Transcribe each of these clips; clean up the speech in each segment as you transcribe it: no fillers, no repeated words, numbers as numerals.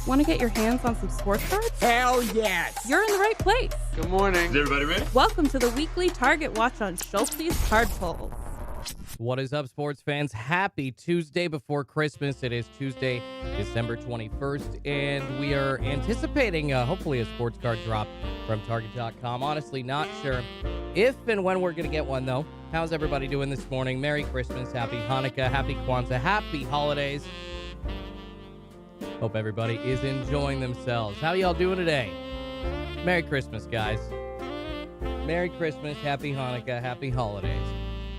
Want to get your hands on some sports cards? Hell yes! You're in the right place. Good morning. Is everybody ready? Welcome to the weekly Target Watch on Schultzy's Card Pulls. What is up, sports fans? Happy Tuesday before Christmas. It is Tuesday, December 21st, and we are anticipating, hopefully, a sports card drop from Target.com. Honestly, not sure if and when we're going to get one, though. How's everybody doing this morning? Merry Christmas, Happy Hanukkah, Happy Kwanzaa, Happy Holidays. Hope everybody is enjoying themselves. How y'all doing today? Merry Christmas, guys. Merry Christmas, Happy Hanukkah, Happy Holidays.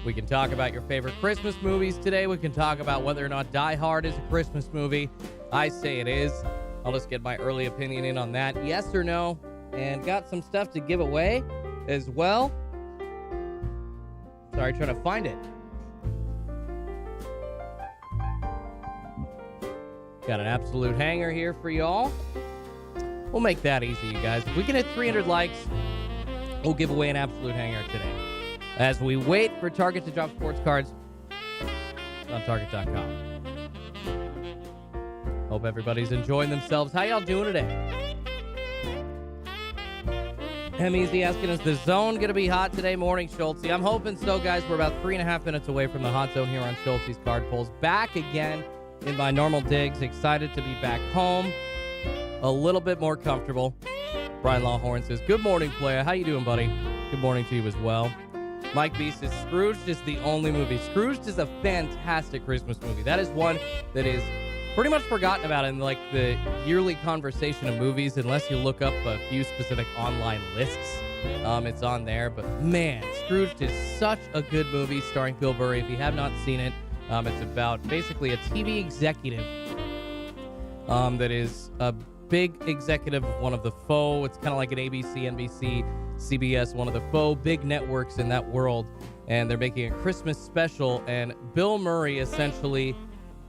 We can talk about your favorite Christmas movies today. We can talk about whether or not Die Hard is a Christmas movie. I say it is. I'll just get my early opinion in on that. Yes or no? And got some stuff to give away as well. Sorry, trying to find it. Got an absolute hanger here for y'all. We'll make that easy, you guys. If we can hit 300 likes, we'll give away an absolute hanger today. As we wait for Target to drop sports cards on Target.com. Hope everybody's enjoying themselves. How y'all doing today? Easy asking, is the zone going to be hot today morning, Schultzy? I'm hoping so, guys. We're about 3.5 minutes away from the hot zone here on Schultzy's Card Pulls. Back again in my normal digs. Excited to be back home. A little bit more comfortable. Brian Lawhorn says, good morning, player. How you doing, buddy? Good morning to you as well. Mike B says, Scrooged is the only movie. Scrooged is a fantastic Christmas movie. That is one that is pretty much forgotten about in like the yearly conversation of movies, unless you look up a few specific online lists. It's on there. But man, Scrooged is such a good movie starring Bill Murray. If you have not seen it, it's about basically a TV executive that is a big executive of one of the faux. It's kind of like an ABC, NBC, CBS, one of the faux big networks in that world. And they're making a Christmas special. And Bill Murray essentially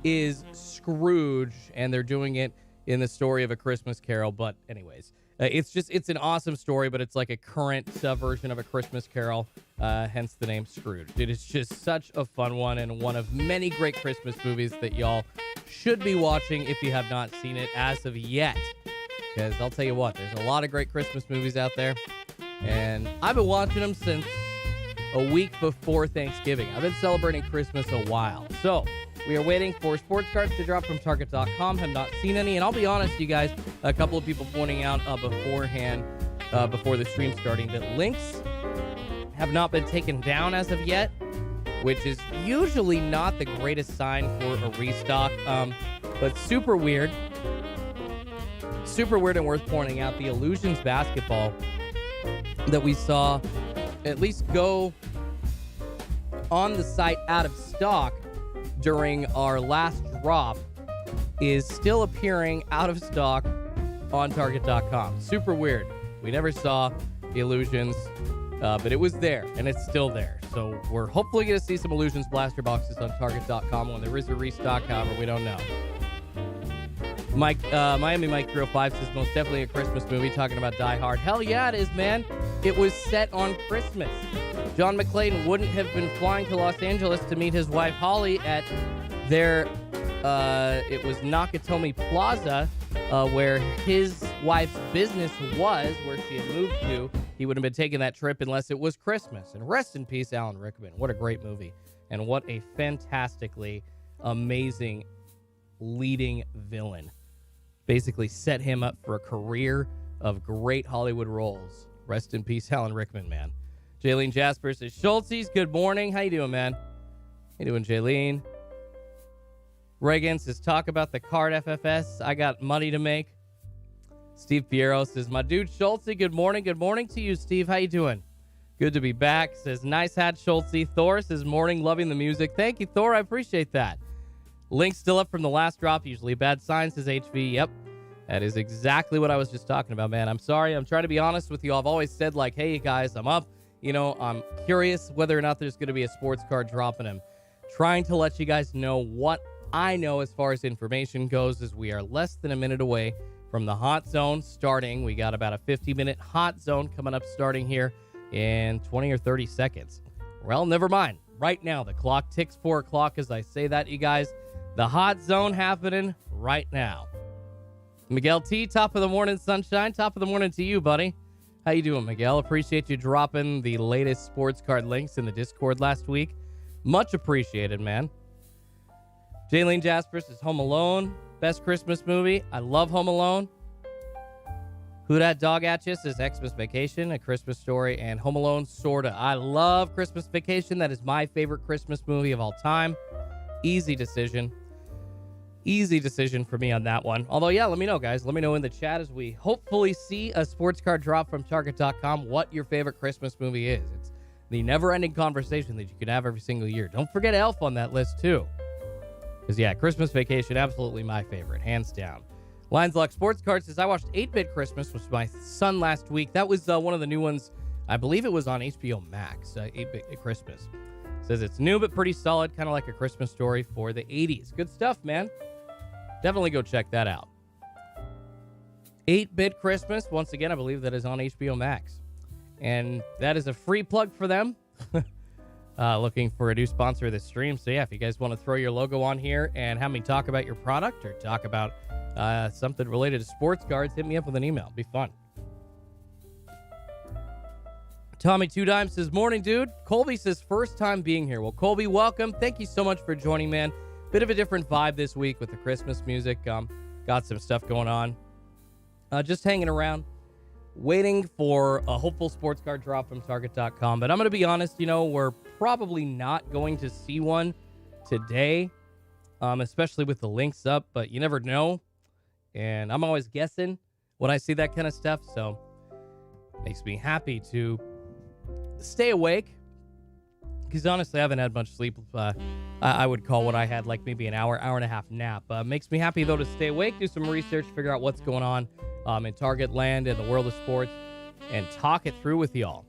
is Scrooge. And they're doing it in the story of A Christmas Carol. But anyways, it's an awesome story, but it's like a current version of A Christmas Carol. Hence the name Scrooge. It is just such a fun one and one of many great Christmas movies that y'all should be watching if you have not seen it as of yet. Because I'll tell you what, there's a lot of great Christmas movies out there. And I've been watching them since a week before Thanksgiving. I've been celebrating Christmas a while. So we are waiting for sports cards to drop from Target.com. Have not seen any. And I'll be honest, you guys, a couple of people pointing out beforehand, before the stream starting, that links have not been taken down as of yet, which is usually not the greatest sign for a restock. But super weird. Super weird and worth pointing out. The Illusions basketball that we saw at least go on the site out of stock during our last drop is still appearing out of stock on Target.com. Super weird. We never saw the Illusions, but it was there, and it's still there. So we're hopefully going to see some Illusions blaster boxes on Target.com when there is a restock. However, we don't know. Miami Mike 305 says, most definitely a Christmas movie, talking about Die Hard. Hell yeah, it is, man. It was set on Christmas. John McClane wouldn't have been flying to Los Angeles to meet his wife Holly at their, it was Nakatomi Plaza, where his wife's business was, where she had moved to. He wouldn't have been taking that trip unless it was Christmas. And rest in peace, Alan Rickman. What a great movie. And what a fantastically amazing leading villain. Basically set him up for a career of great Hollywood roles. Rest in peace, Alan Rickman, man. Jaylene Jasper says, Schultzy's, good morning. How you doing, man? How you doing, Jaylene? Reagan says, talk about the card FFS. I got money to make. Steve Piero says, my dude Schultzy, good morning. Good morning to you, Steve. How you doing? Good to be back. Says, nice hat, Schultzy. Thor says, morning, loving the music. Thank you, Thor. I appreciate that. Link still up from the last drop. Usually a bad sign, says HV. Yep. That is exactly what I was just talking about, man. I'm sorry. I'm trying to be honest with you. I've always said, like, hey, guys, I'm up. You know, I'm curious whether or not there's going to be a sports card drop, and I'm trying to let you guys know what I know as far as information goes, as we are less than a minute away from the hot zone starting. We got about a 50-minute hot zone coming up starting here in 20 or 30 seconds. Well, never mind. Right now, the clock ticks 4 o'clock as I say that, you guys. The hot zone happening right now. Miguel T, top of the morning, sunshine. Top of the morning to you, buddy. How you doing, Miguel? Appreciate you dropping the latest sports card links in the Discord last week. Much appreciated, man. Jaylene Jaspers is Home Alone. Best Christmas movie. I love Home Alone. Who Dat Dog At You says Xmas Vacation, A Christmas Story, and Home Alone, sorta. I love Christmas Vacation. That is my favorite Christmas movie of all time. Easy decision. Easy decision for me on that one. Although, yeah, let me know, guys. Let me know in the chat as we hopefully see a sports card drop from Target.com what your favorite Christmas movie is. It's the never-ending conversation that you can have every single year. Don't forget Elf on that list, too. Because, yeah, Christmas Vacation, absolutely my favorite, hands down. Lions Lock Sports Card says, I watched 8-Bit Christmas with my son last week. That was one of the new ones. I believe it was on HBO Max, 8-Bit Christmas. Says it's new but pretty solid, kind of like A Christmas Story for the 80s. Good stuff, man. Definitely go check that out. 8-Bit Christmas, once again, I believe that is on HBO Max. And that is a free plug for them. Looking for a new sponsor of this stream. So, yeah, if you guys want to throw your logo on here and have me talk about your product or talk about something related to sports cards, hit me up with an email. It'd be fun. Tommy Two Dimes says, morning, dude. Colby says, first time being here. Well, Colby, welcome. Thank you so much for joining, man. Bit of a different vibe this week with the Christmas music. Got some stuff going on. Just hanging around, waiting for a hopeful sports card drop from Target.com. But I'm going to be honest, we're probably not going to see one today, especially with the links up. But you never know. And I'm always guessing when I see that kind of stuff. So makes me happy to stay awake. Because honestly, I haven't had much sleep. I would call what I had like maybe an hour and a half nap. Makes me happy, though, to stay awake, do some research, figure out what's going on in Target land and the world of sports, and talk it through with y'all.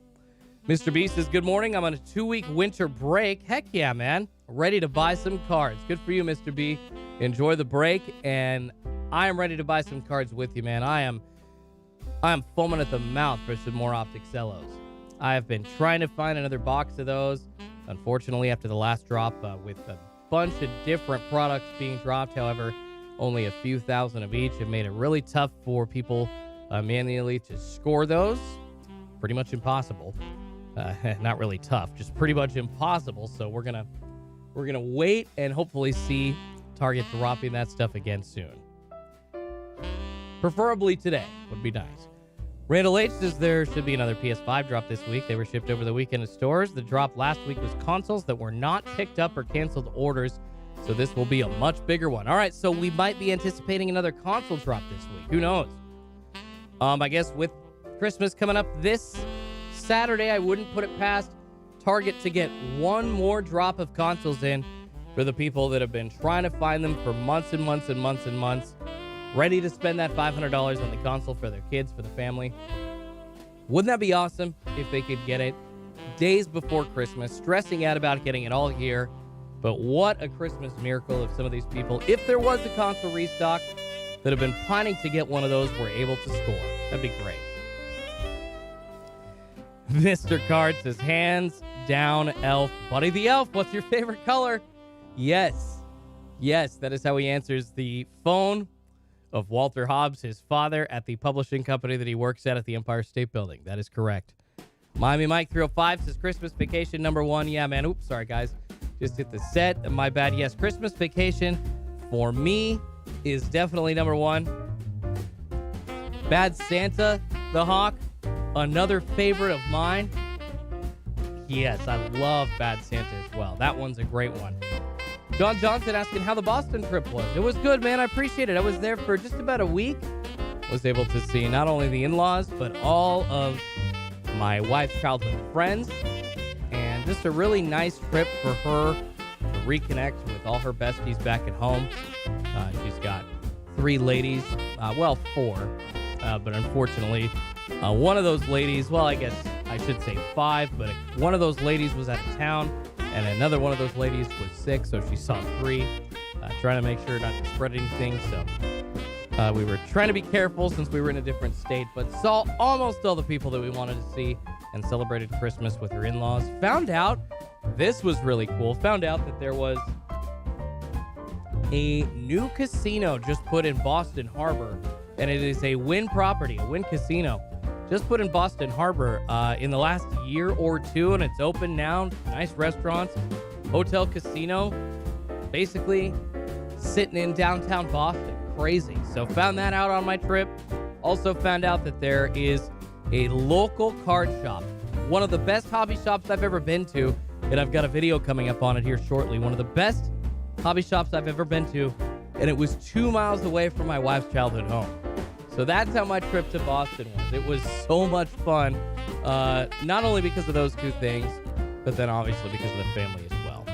Mr. B says, good morning. I'm on a 2-week winter break. Heck yeah, man. Ready to buy some cards. Good for you, Mr. B. Enjoy the break, and I am ready to buy some cards with you, man. I am foaming at the mouth for some more Optic Cellos. I have been trying to find another box of those. Unfortunately, after the last drop, with a bunch of different products being dropped, however, only a few thousand of each, it made it really tough for people manually to score those. Pretty much impossible. Not really tough, just pretty much impossible. So we're gonna wait and hopefully see Target dropping that stuff again soon. Preferably today would be nice. Randall H says there should be another PS5 drop this week. They were shipped over the weekend to stores. The drop last week was consoles that were not picked up or canceled orders, so this will be a much bigger one. All right, so we might be anticipating another console drop this week. Who knows? I guess with Christmas coming up this Saturday, I wouldn't put it past Target to get one more drop of consoles in for the people that have been trying to find them for months and months and months and months. Ready to spend that $500 on the console for their kids, for the family. Wouldn't that be awesome if they could get it days before Christmas, stressing out about getting it all here? But what a Christmas miracle if some of these people, if there was a console restock, that have been pining to get one of those, were able to score. That'd be great. Mr. Card says, hands down, Elf. Buddy the Elf, what's your favorite color? Yes, that is how he answers the phone of Walter Hobbs, his father, at the publishing company that he works at the Empire State Building. That is correct. Miami Mike 305 says Christmas Vacation number 1. Yeah, man. Oops, sorry, guys. Just hit the set. My bad. Yes, Christmas Vacation for me is definitely number 1. Bad Santa, the Hawk, another favorite of mine. Yes, I love Bad Santa as well. That one's a great one. John Johnson asking how the Boston trip was. It was good, man. I appreciate it. I was there for just about a week. Was able to see not only the in-laws, but all of my wife's childhood friends. And just a really nice trip for her to reconnect with all her besties back at home. She's got 3 ladies. 4. But unfortunately, one of those ladies, well, I guess I should say 5, but one of those ladies was out of town. And another one of those ladies was sick, so she saw 3, trying to make sure not to spread anything. So we were trying to be careful since we were in a different state, but saw almost all the people that we wanted to see and celebrated Christmas with her in-laws. Found out, this was really cool, found out that there was a new casino just put in Boston Harbor. and it is a Wynn property, a Wynn casino. Just put in Boston Harbor in the last year or two, and it's open now. Nice restaurants, hotel, casino, basically sitting in downtown Boston. Crazy. So found that out on my trip. Also found out that there is a local card shop, one of the best hobby shops I've ever been to, and I've got a video coming up on it here shortly. One of the best hobby shops I've ever been to, and it was 2 miles away from my wife's childhood home. So that's how my trip to Boston was. It was so much fun, not only because of those two things, but then obviously because of the family as well.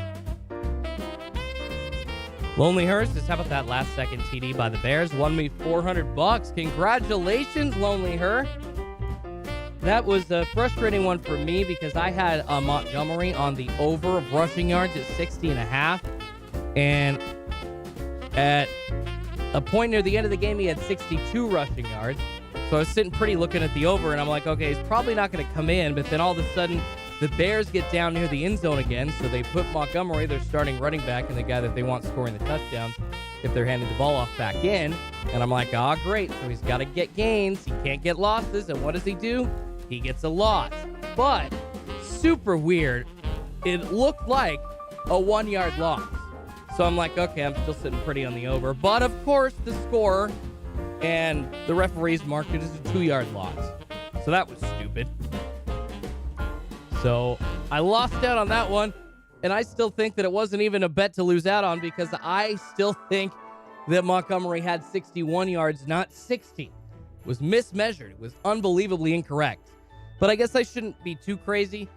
Lonely Her says, how about that last second TD by the Bears? Won me $400. Congratulations, Lonely Her. That was a frustrating one for me because I had Montgomery on the over of rushing yards at 60.5. And at a point near the end of the game, he had 62 rushing yards. So I was sitting pretty looking at the over, and I'm like, okay, he's probably not going to come in. But then all of a sudden, the Bears get down near the end zone again. So they put Montgomery, their starting running back, and the guy that they want scoring the touchdowns if they're handing the ball off back in. And I'm like, oh, great. So he's got to get gains. He can't get losses. And what does he do? He gets a loss. But super weird. It looked like a 1 yard loss. So I'm like, okay, I'm still sitting pretty on the over. But, of course, the score and the referees marked it as a 2 yard loss. So that was stupid. So I lost out on that one. And I still think that it wasn't even a bet to lose out on because I still think that Montgomery had 61 yards, not 60. It was mismeasured. It was unbelievably incorrect. But I guess I shouldn't be too crazy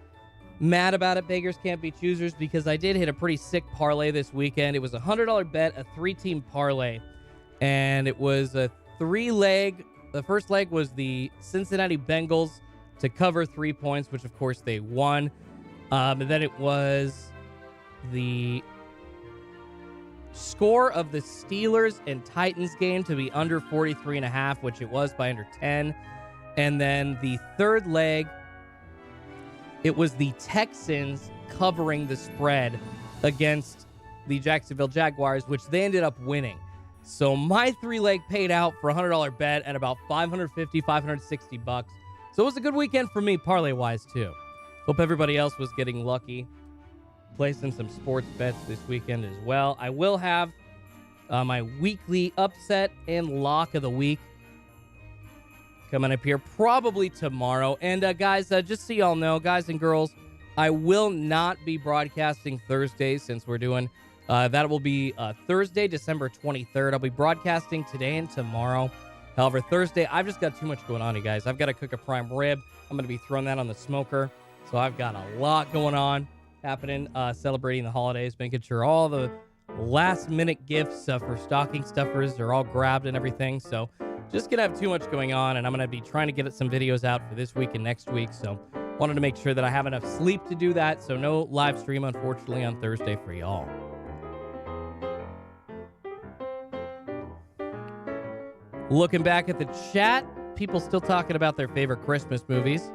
mad about it. Beggars can't be choosers, because I did hit a pretty sick parlay this weekend. It was a $100 bet, a 3-team parlay, and it was a 3-leg. The first leg was the Cincinnati Bengals to cover 3 points, which of course they won. And then it was the score of the Steelers and Titans game to be under 43.5, which it was by under 10. And then the third leg, it was the Texans covering the spread against the Jacksonville Jaguars, which they ended up winning. So my 3-leg paid out for a $100 bet at about $550, $560. So it was a good weekend for me, parlay-wise, too. Hope everybody else was getting lucky, placing some sports bets this weekend as well. I will have my weekly upset and lock of the week coming up here probably tomorrow. And guys, just so y'all know, guys and girls, I will not be broadcasting Thursdays since we're doing that will be Thursday, December 23rd. I'll be broadcasting today and tomorrow. However, Thursday, I've just got too much going on, you guys. I've got to cook a prime rib. I'm going to be throwing that on the smoker. So I've got a lot going on happening, celebrating the holidays, making sure all the last-minute gifts for stocking stuffers are all grabbed and everything. So just going to have too much going on, and I'm going to be trying to get some videos out for this week and next week. So wanted to make sure that I have enough sleep to do that. So no live stream, unfortunately, on Thursday for y'all. Looking back at the chat, people still talking about their favorite Christmas movies.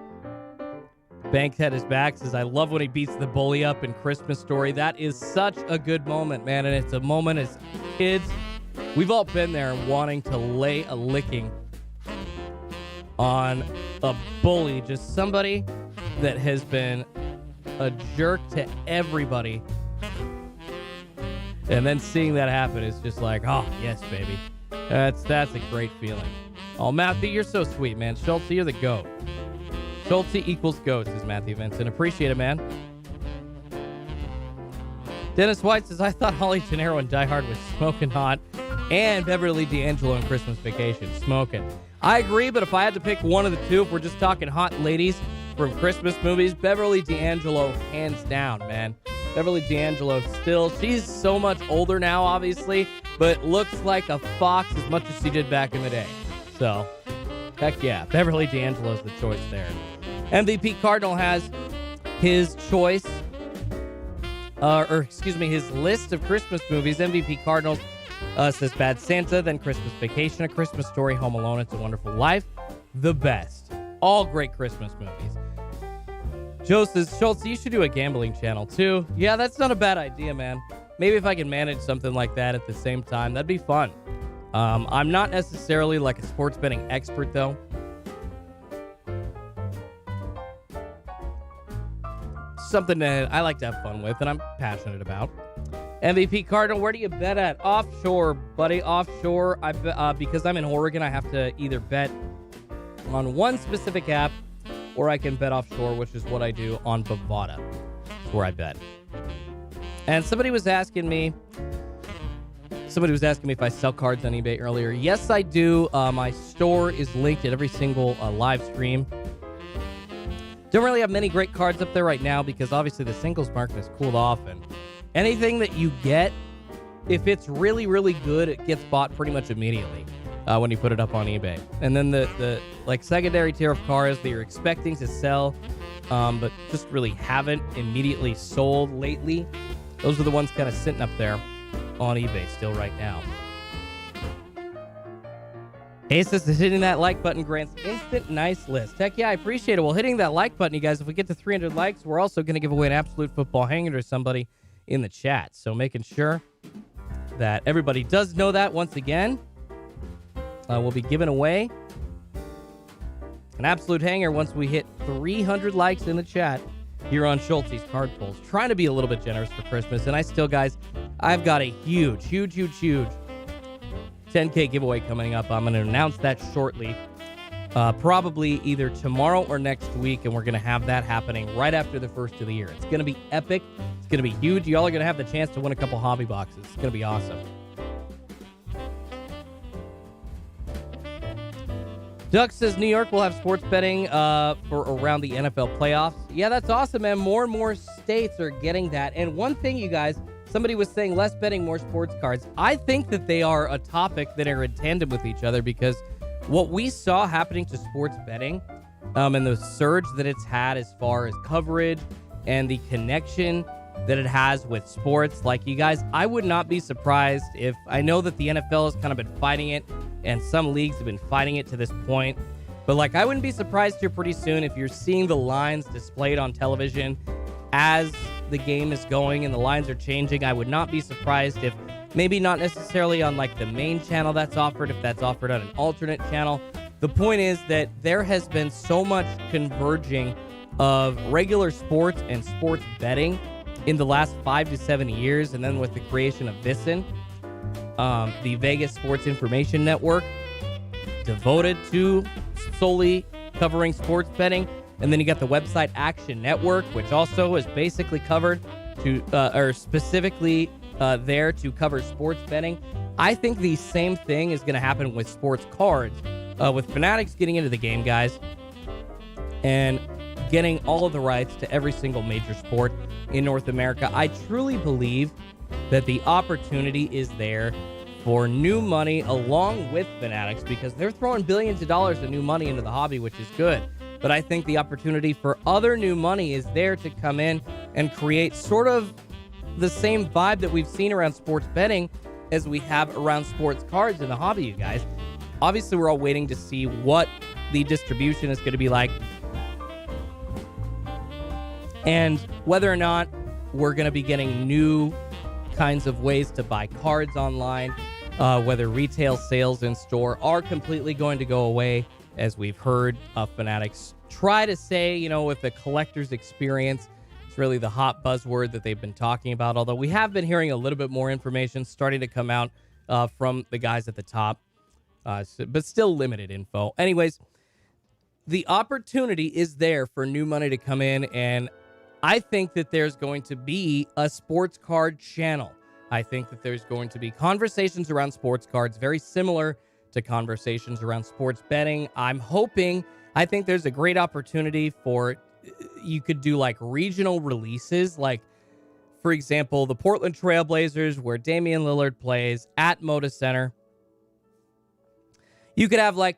Bankhead is back, says, I love when he beats the bully up in Christmas Story. That is such a good moment, man. And it's a moment as kids, we've all been there wanting to lay a licking on a bully, just somebody that has been a jerk to everybody. And then seeing that happen is just like, oh, yes, baby. That's a great feeling. Oh, Matthew, you're so sweet, man. Schultzy, you're the GOAT. Schultzy equals GOAT, says Matthew Vincent. Appreciate it, man. Dennis White says, I thought Holly Gennaro and Die Hard was smoking hot, and Beverly D'Angelo in Christmas Vacation, smoking. I agree, but if I had to pick one of the two, if we're just talking hot ladies from Christmas movies, Beverly D'Angelo, hands down, man. Beverly D'Angelo still, she's so much older now, obviously, but looks like a fox as much as she did back in the day. So, heck yeah, Beverly D'Angelo's the choice there. MVP Cardinal has his choice, his list of Christmas movies. MVP Cardinals says Bad Santa, then Christmas Vacation, A Christmas Story, Home Alone, It's a Wonderful Life, the best. All great Christmas movies. Joe says, Schultz, you should do a gambling channel too. Yeah, that's not a bad idea, man. Maybe if I can manage something like that at the same time, that'd be fun. I'm not necessarily like a sports betting expert, though. Something that I like to have fun with and I'm passionate about. MVP Cardinal, where do you bet at? Offshore, buddy, offshore. Because I'm in Oregon, I have to either bet on one specific app or I can bet offshore, which is what I do on Bovada. That's where I bet. And somebody was asking me if I sell cards on eBay earlier. Yes, I do. My store is linked at every single live stream. Don't really have many great cards up there right now because obviously the singles market has cooled off, and anything that you get, if it's really, really good, it gets bought pretty much immediately when you put it up on eBay. And then the like secondary tier of cards that you're expecting to sell, but just really haven't immediately sold lately, those are the ones kind of sitting up there on eBay still right now. Asus is hitting that like button grants instant nice list. Heck yeah, I appreciate it. Well, hitting that like button, you guys, if we get to 300 likes, we're also going to give away an Absolute Football hanger to somebody in the chat. So making sure that everybody does know that once again, we'll be giving away an Absolute hanger once we hit 300 likes in the chat here on Schultzy's Card Pulls. Trying to be a little bit generous for Christmas, and I still, guys, I've got a huge 10K giveaway coming up. I'm going to announce that shortly, probably either tomorrow or next week, and we're going to have that happening right after the first of the year. It's going to be epic. It's going to be huge. Y'all are going to have the chance to win a couple hobby boxes. It's going to be awesome. Duck says New York will have sports betting for around the NFL playoffs. Yeah, that's awesome, man. More and more states are getting that. And one thing, you guys, somebody was saying less betting, more sports cards. I think that they are a topic that are in tandem with each other because what we saw happening to sports betting and the surge that it's had as far as coverage and the connection that it has with sports. Like, you guys, I would not be surprised if, I know that the NFL has kind of been fighting it and some leagues have been fighting it to this point, but like, I wouldn't be surprised here pretty soon if you're seeing the lines displayed on television as the game is going and the lines are changing. I would not be surprised if maybe not necessarily on like the main channel that's offered, if that's offered on an alternate channel. The point is that there has been so much converging of regular sports and sports betting in the last 5 to 7 years, and then with the creation of VSiN, the Vegas Sports Information Network, devoted to solely covering sports betting. And then you got the website Action Network, which also is basically covered to, or specifically there to cover sports betting. I think the same thing is going to happen with sports cards, with Fanatics getting into the game, guys, and getting all of the rights to every single major sport in North America. I truly believe that the opportunity is there for new money along with Fanatics because they're throwing billions of dollars of new money into the hobby, which is good. But I think the opportunity for other new money is there to come in and create sort of the same vibe that we've seen around sports betting as we have around sports cards in the hobby, you guys. Obviously, we're all waiting to see what the distribution is going to be like and whether or not we're going to be getting new kinds of ways to buy cards online, whether retail sales in store are completely going to go away, as we've heard Fanatics try to say, you know, with the collector's experience. It's really the hot buzzword that they've been talking about, although we have been hearing a little bit more information starting to come out from the guys at the top, but still limited info. Anyways, the opportunity is there for new money to come in, and I think that there's going to be a sports card channel. I think that there's going to be conversations around sports cards very similar to conversations around sports betting. I think there's a great opportunity for, you could do like regional releases, like, for example, the Portland Trailblazers, where Damian Lillard plays at Moda Center. You could have like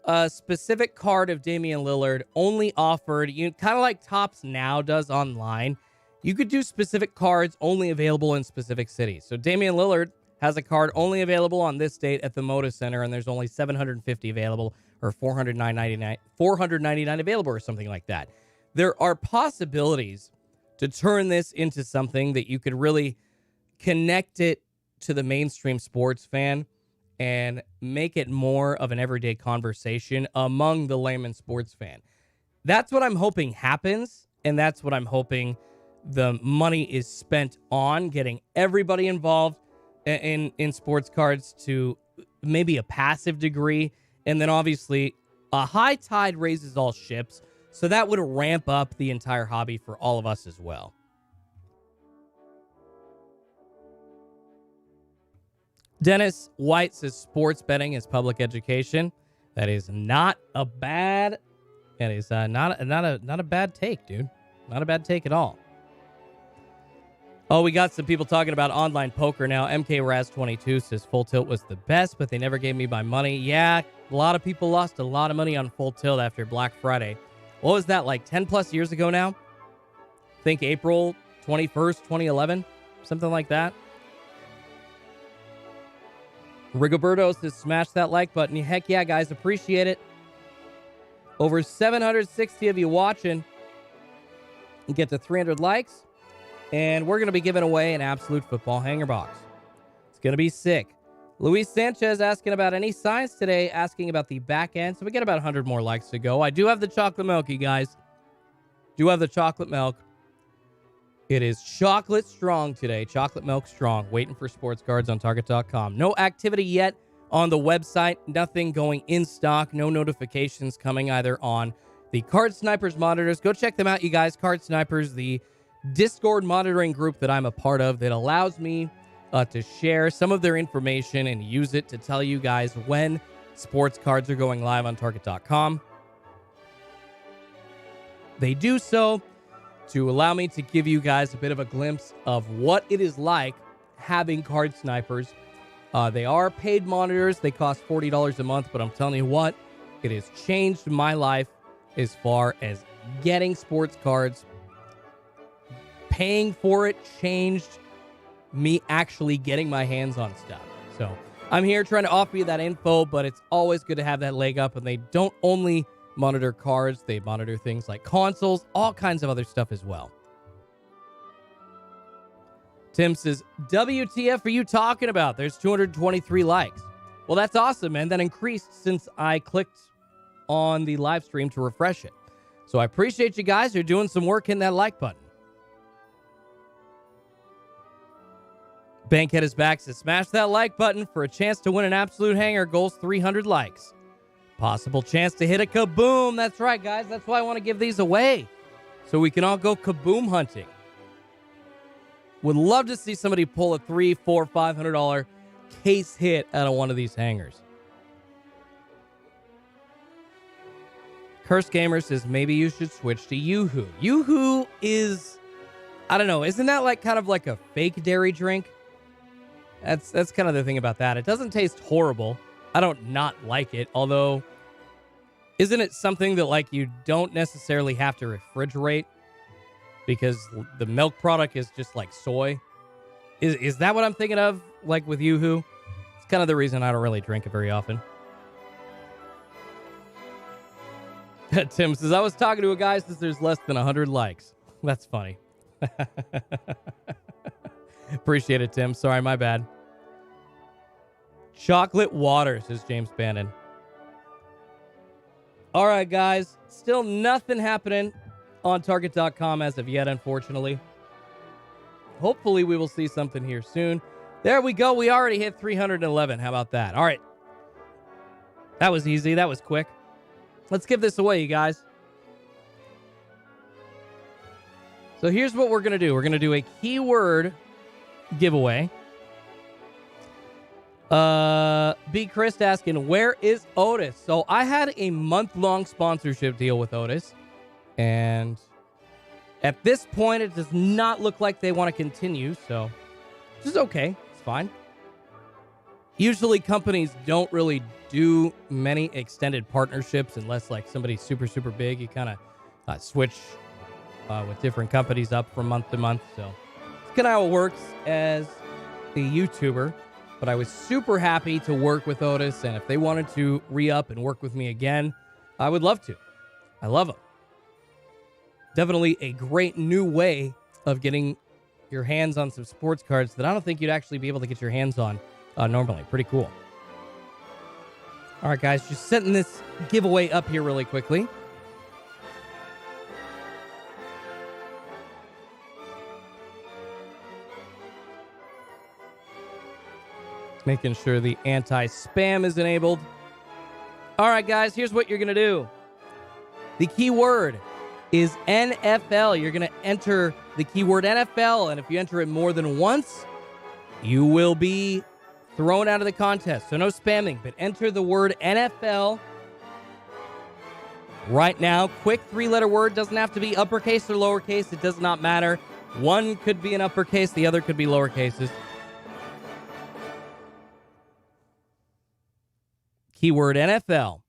a specific card of Damian Lillard only offered, kind of like Topps Now does online. You could do specific cards only available in specific cities. So Damian Lillard has a card only available on this date at the Moda Center, and there's only 750 available, or 499 available, or something like that. There are possibilities to turn this into something that you could really connect it to the mainstream sports fan and make it more of an everyday conversation among the layman sports fan. That's what I'm hoping happens, and that's what I'm hoping the money is spent on, getting everybody involved in sports cards to maybe a passive degree, and then obviously a high tide raises all ships, so that would ramp up the entire hobby for all of us as well. Dennis White says sports betting is public education. That is not a bad. That is not a bad take, dude. Not a bad take at all. Oh, we got some people talking about online poker now. MK Raz 22 says Full Tilt was the best, but they never gave me my money. Yeah, a lot of people lost a lot of money on Full Tilt after Black Friday. What was that, like 10 plus years ago now? I think April 21st, 2011, something like that. Rigoberto says smash that like button. Heck yeah, guys, appreciate it. Over 760 of you watching. And get to 300 likes. And we're going to be giving away an Absolute Football Hanger Box. It's going to be sick. Luis Sanchez asking about any science today, asking about the back end. So we get about 100 more likes to go. I do have the chocolate milk, you guys. Do have the chocolate milk. It is chocolate strong today. Chocolate milk strong. Waiting for sports cards on Target.com. No activity yet on the website. Nothing going in stock. No notifications coming either on the Card Snipers monitors. Go check them out, you guys. Card Snipers, the Discord monitoring group that I'm a part of that allows me to share some of their information and use it to tell you guys when sports cards are going live on Target.com. They do so to allow me to give you guys a bit of a glimpse of what it is like having Card Snipers. They are paid monitors. They cost $40 a month, but I'm telling you what, it has changed my life as far as getting sports cards. Paying for it changed me actually getting my hands on stuff. So I'm here trying to offer you that info, but it's always good to have that leg up. And they don't only monitor cards, they monitor things like consoles, all kinds of other stuff as well. Tim says, WTF are you talking about? There's 223 likes. Well, that's awesome, man. That increased since I clicked on the live stream to refresh it. So I appreciate you guys. You're doing some work in that like button. Bankhead is back. Says, smash that like button for a chance to win an Absolute Hanger. Goals 300 likes. Possible chance to hit a kaboom. That's right, guys. That's why I want to give these away, so we can all go kaboom hunting. Would love to see somebody pull a $300, $400, $500 case hit out of one of these hangers. Curse Gamer says maybe you should switch to Yoo-Hoo. Yoo-Hoo is, I don't know, isn't that like kind of like a fake dairy drink? That's kind of the thing about that. It doesn't taste horrible. I don't not like it, although isn't it something that like you don't necessarily have to refrigerate because the milk product is just like soy? Is that what I'm thinking of, like with Yoo-Hoo? It's kind of the reason I don't really drink it very often. Tim says, I was talking to a guy says there's less than 100 likes. That's funny. Appreciate it, Tim. Sorry, my bad. Chocolate water, says James Bannon. All right, guys. Still nothing happening on Target.com as of yet, unfortunately. Hopefully, we will see something here soon. There we go. We already hit 311. How about that? All right. That was easy. That was quick. Let's give this away, you guys. So here's what we're going to do. We're going to do a keyword giveaway. B. Chris asking, where is Otis? So I had a month-long sponsorship deal with Otis. And at this point, it does not look like they want to continue. So this is okay. It's fine. Usually companies don't really do many extended partnerships unless like somebody's super, super big. You kind of switch with different companies up from month to month. So it's kind of how it works as a YouTuber. But I was super happy to work with Otis. And if they wanted to re-up and work with me again, I would love to. I love them. Definitely a great new way of getting your hands on some sports cards that I don't think you'd actually be able to get your hands on normally. Pretty cool. All right, guys, just setting this giveaway up here really quickly. Making sure the anti-spam is enabled. All right, guys, here's what you're going to do. The keyword is NFL. You're going to enter the keyword NFL, and if you enter it more than once, you will be thrown out of the contest. So no spamming, but enter the word NFL right now. Quick 3-letter word. Doesn't have to be uppercase or lowercase. It does not matter. One could be an uppercase. The other could be lowercases. Keyword NFL.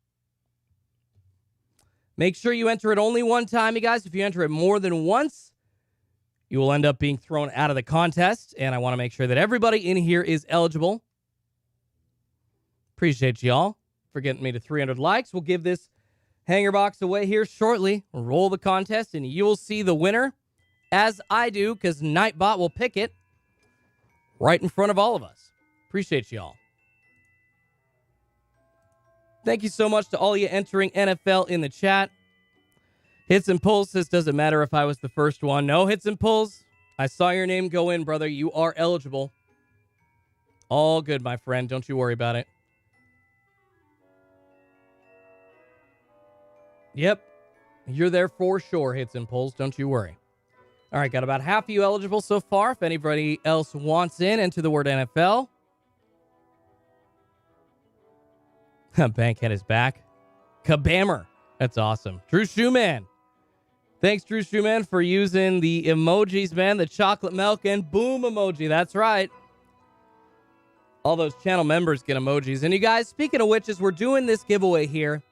Make sure you enter it only one time, you guys. If you enter it more than once, you will end up being thrown out of the contest. And I want to make sure that everybody in here is eligible. Appreciate y'all for getting me to 300 likes. We'll give this hanger box away here shortly. We'll roll the contest, and you will see the winner, as I do, because Nightbot will pick it right in front of all of us. Appreciate y'all. Thank you so much to all you entering NFL in the chat. Hits and Pulls says, doesn't matter if I was the first one. No, Hits and Pulls. I saw your name go in, brother. You are eligible. All good, my friend. Don't you worry about it. Yep. You're there for sure, Hits and Pulls. Don't you worry. All right, got about half of you eligible so far. If anybody else wants in, enter the word NFL. Bankhead is back. Kabammer. That's awesome. Drew Shoeman. Thanks, Drew Shoeman, for using the emojis, man. The chocolate milk and boom emoji. That's right. All those channel members get emojis. And you guys, speaking of which, as we're doing this giveaway here,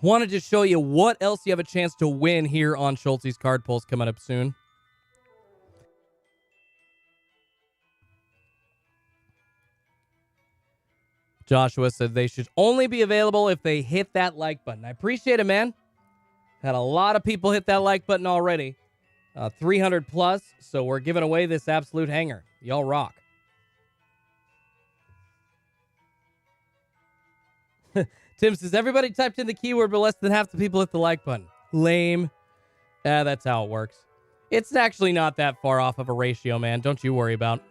wanted to show you what else you have a chance to win here on Schultzy's Card Pulls coming up soon. Joshua said they should only be available if they hit that like button. I appreciate it, man. Had a lot of people hit that like button already. 300 plus, so we're giving away this absolute hanger. Y'all rock. Tim says, everybody typed in the keyword, but less than half the people hit the like button. Lame. That's how it works. It's actually not that far off of a ratio, man. Don't you worry about it.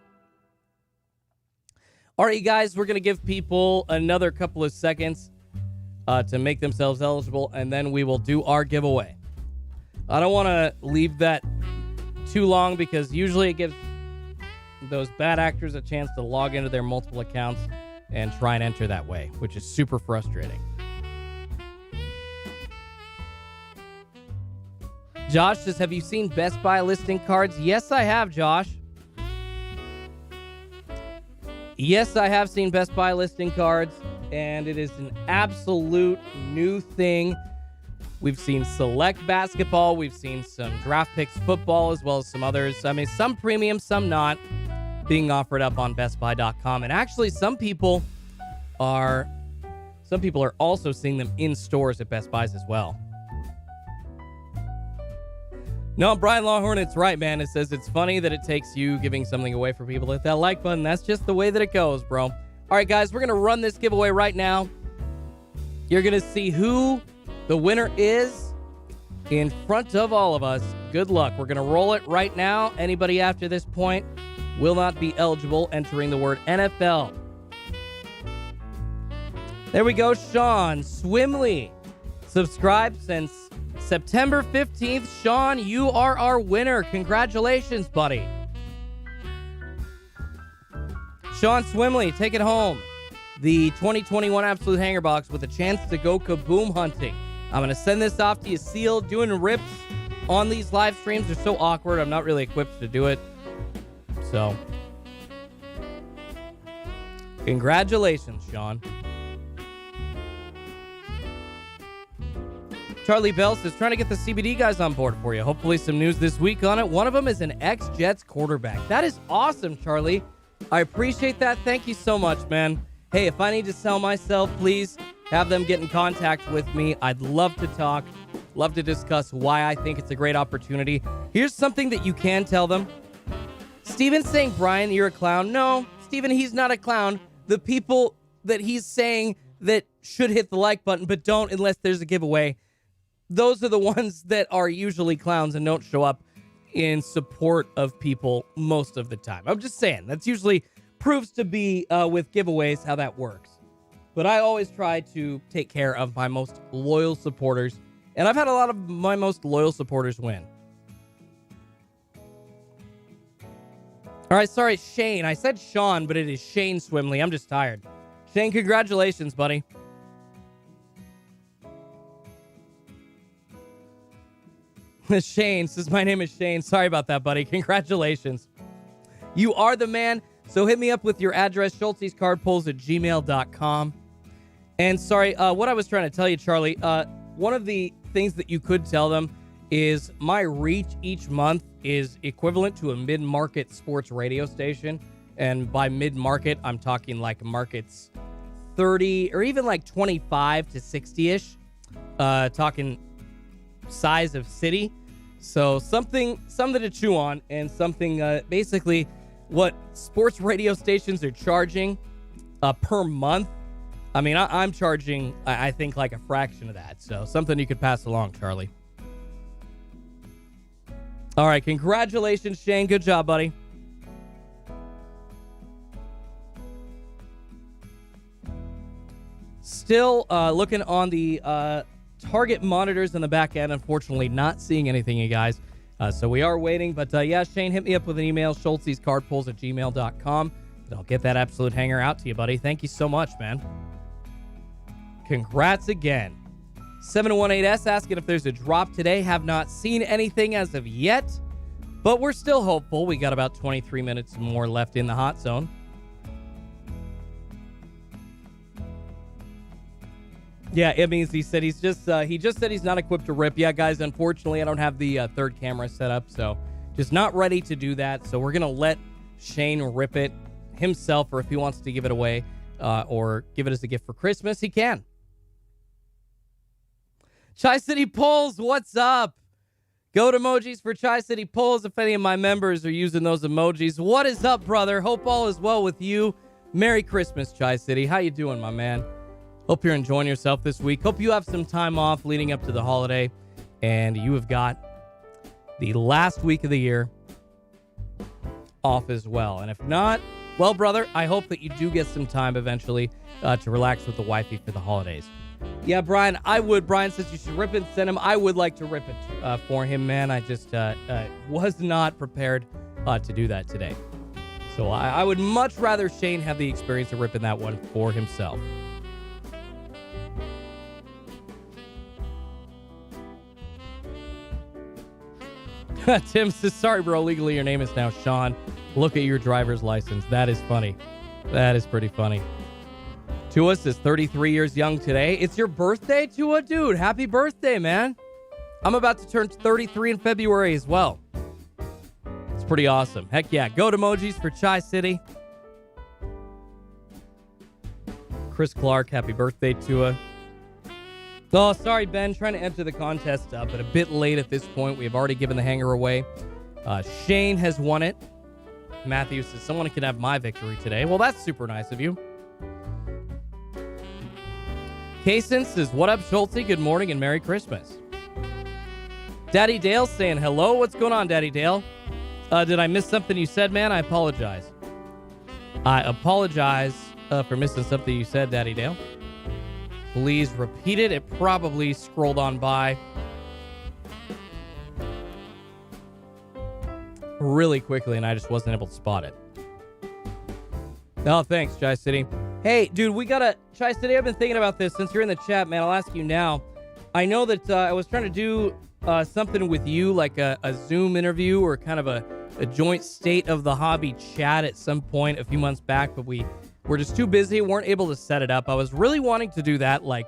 All right, you guys, we're going to give people another couple of seconds to make themselves eligible, and then we will do our giveaway. I don't want to leave that too long because usually it gives those bad actors a chance to log into their multiple accounts and try and enter that way, which is super frustrating. Josh says, have you seen Best Buy listing cards? Yes, I have, Josh. Yes, I have seen Best Buy listing cards, and it is an absolute new thing. We've seen select basketball. We've seen some draft picks football, as well as some others. I mean, some premium, some not, being offered up on BestBuy.com. And actually, some people are also seeing them in stores at Best Buys as well. No, Brian Lawhorn, it's right, man. It says it's funny that it takes you giving something away for people to hit that like button. That's just the way that it goes, bro. All right, guys, we're going to run this giveaway right now. You're going to see who the winner is in front of all of us. Good luck. We're going to roll it right now. Anybody after this point will not be eligible, entering the word NFL. There we go, Sean Swimley. Subscribed since September 15th. Sean, you are our winner. Congratulations, buddy. Sean Swimley, take it home. The 2021 Absolute Hanger Box with a chance to go kaboom hunting. I'm going to send this off to you sealed. Doing rips on these live streams are so awkward. I'm not really equipped to do it. So, congratulations, Sean. Charlie Bell says, trying to get the CBD guys on board for you. Hopefully some news this week on it. One of them is an ex-Jets quarterback. That is awesome, Charlie. I appreciate that. Thank you so much, man. Hey, if I need to sell myself, please have them get in contact with me. I'd love to talk, love to discuss why I think it's a great opportunity. Here's something that you can tell them. Steven's saying, Brian, you're a clown. No, Steven, he's not a clown. The people that he's saying that should hit the like button, but don't unless there's a giveaway. Those are the ones that are usually clowns and don't show up in support of people most of the time. I'm just saying, that's usually proves to be with giveaways how that works. But I always try to take care of my most loyal supporters, and I've had a lot of my most loyal supporters win. All right, sorry, Shane. I said Sean, but it is Shane Swimley. I'm just tired. Shane, congratulations, buddy. Shane says, my name is Shane. Sorry about that, buddy. Congratulations. You are the man. So hit me up with your address, schultzyscardpulls@gmail.com. And sorry, what I was trying to tell you, Charlie, one of the things that you could tell them is my reach each month is equivalent to a mid-market sports radio station. And by mid-market, I'm talking like markets 30 or even like 25 to 60-ish. Talking size of city. So something to chew on, and something basically what sports radio stations are charging per month. I mean, I'm charging, I think, like a fraction of that. So something you could pass along, Charlie. All right, congratulations, Shane. Good job, buddy. Still looking on the target monitors in the back end. Unfortunately, not seeing anything, you guys. So we are waiting. But yeah, Shane, hit me up with an email, schultzyscardpulls@gmail.com. And I'll get that absolute hanger out to you, buddy. Thank you so much, man. Congrats again. 718S asking if there's a drop today. Have not seen anything as of yet, but we're still hopeful. We got about 23 minutes more left in the hot zone. Yeah, it means he said he just said he's not equipped to rip. Yeah, guys, unfortunately, I don't have the third camera set up, so just not ready to do that. So we're going to let Shane rip it himself, or if he wants to give it away or give it as a gift for Christmas, he can. Tri-City Pulls, what's up? Goat emojis for Tri-City Pulls if any of my members are using those emojis. What is up, brother? Hope all is well with you. Merry Christmas, Tri-City. How you doing, my man? Hope you're enjoying yourself this week. Hope you have some time off leading up to the holiday, and you have got the last week of the year off as well. And if not, well, brother, I hope that you do get some time eventually to relax with the wifey for the holidays. Yeah, Brian, I would. Brian says you should rip it and send him. I would like to rip it for him, man. I just was not prepared to do that today. So I would much rather Shane have the experience of ripping that one for himself. Tim says, sorry, bro. Legally, your name is now Sean. Look at your driver's license. That is funny. That is pretty funny. Tua says 33 years young today. It's your birthday, Tua? Dude, happy birthday, man. I'm about to turn 33 in February as well. It's pretty awesome. Heck yeah. Goat emojis for Chi City. Chris Clark, happy birthday, Tua. Oh, sorry, Ben. Trying to enter the contest, but a bit late at this point. We have already given the hanger away. Shane has won it. Matthew says, someone can have my victory today. Well, that's super nice of you. Kaysen says, what up, Schultzy? Good morning and Merry Christmas. Daddy Dale saying hello. What's going on, Daddy Dale? Did I miss something you said, man? I apologize. I apologize for missing something you said, Daddy Dale. Please repeat it. It probably scrolled on by really quickly, and I just wasn't able to spot it. Oh, thanks, Chi City. Hey, dude, we gotta... Chi City, I've been thinking about this since you're in the chat, man. I'll ask you now. I know that I was trying to do something with you, like a Zoom interview or kind of a joint state of the hobby chat at some point a few months back, but we were just too busy, weren't able to set it up. I was really wanting to do that, like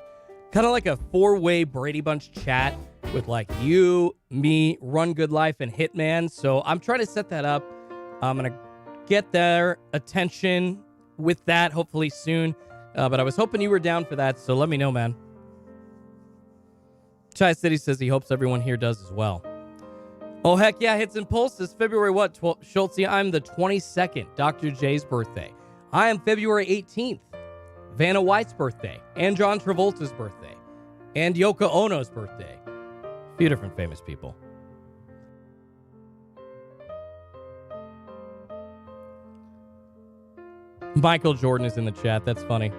kind of like a four-way Brady Bunch chat with like you, me, Run Good Life, and Hitman. So I'm trying to set that up. I'm going to get their attention with that hopefully soon. But I was hoping you were down for that, so let me know, man. Chi City says he hopes everyone here does as well. Oh, heck yeah, Hits and Pulses. February what, Schultzy? I'm the 22nd, Dr. J's birthday. I am February 18th, Vanna White's birthday, and John Travolta's birthday, and Yoko Ono's birthday. A few different famous people. Michael Jordan is in the chat. That's funny.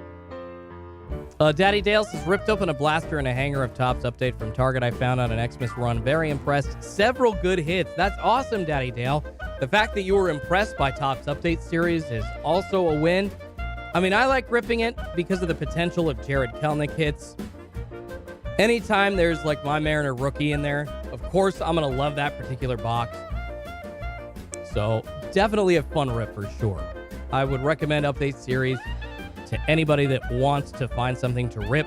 Daddy Dale says, ripped open a blaster and a hanger of Topps update from Target I found on an Xmas run. Very impressed. Several good hits. That's awesome, Daddy Dale. The fact that you were impressed by Topps update series is also a win. I mean, I like ripping it because of the potential of Jared Kelenic hits. Anytime there's like my Mariner rookie in there, of course, I'm going to love that particular box. So definitely a fun rip for sure. I would recommend update series to anybody that wants to find something to rip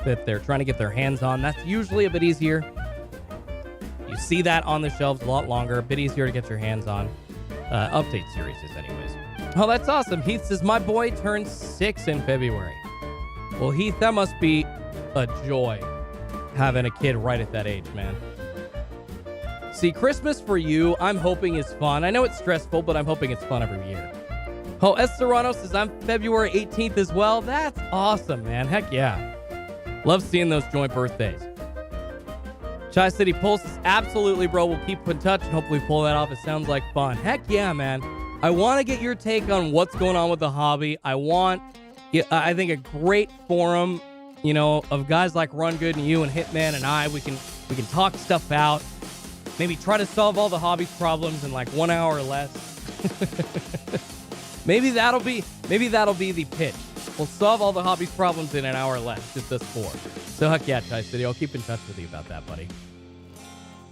that they're trying to get their hands on. That's usually a bit easier. You see that on the shelves a lot longer, a bit easier to get your hands on. Update series is anyways. Oh, that's awesome. Heath says, my boy turned 6 in February. Well, Heath, that must be a joy having a kid right at that age, man. See, Christmas for you, I'm hoping is fun. I know it's stressful, but I'm hoping it's fun every year. Oh, S. Serrano says, I'm February 18th as well. That's awesome, man. Heck yeah. Love seeing those joint birthdays. Chi City Pulse says, absolutely, bro. We'll keep in touch and hopefully pull that off. It sounds like fun. Heck yeah, man. I want to get your take on what's going on with the hobby. I think a great forum, you know, of guys like Run Good and you and Hitman and I. We can talk stuff out. Maybe try to solve all the hobby's problems in like 1 hour or less. Maybe that'll be the pitch. We'll solve all the hobby's problems in an hour or less, just us 4. So heck yeah, Chi City. I'll keep in touch with you about that, buddy.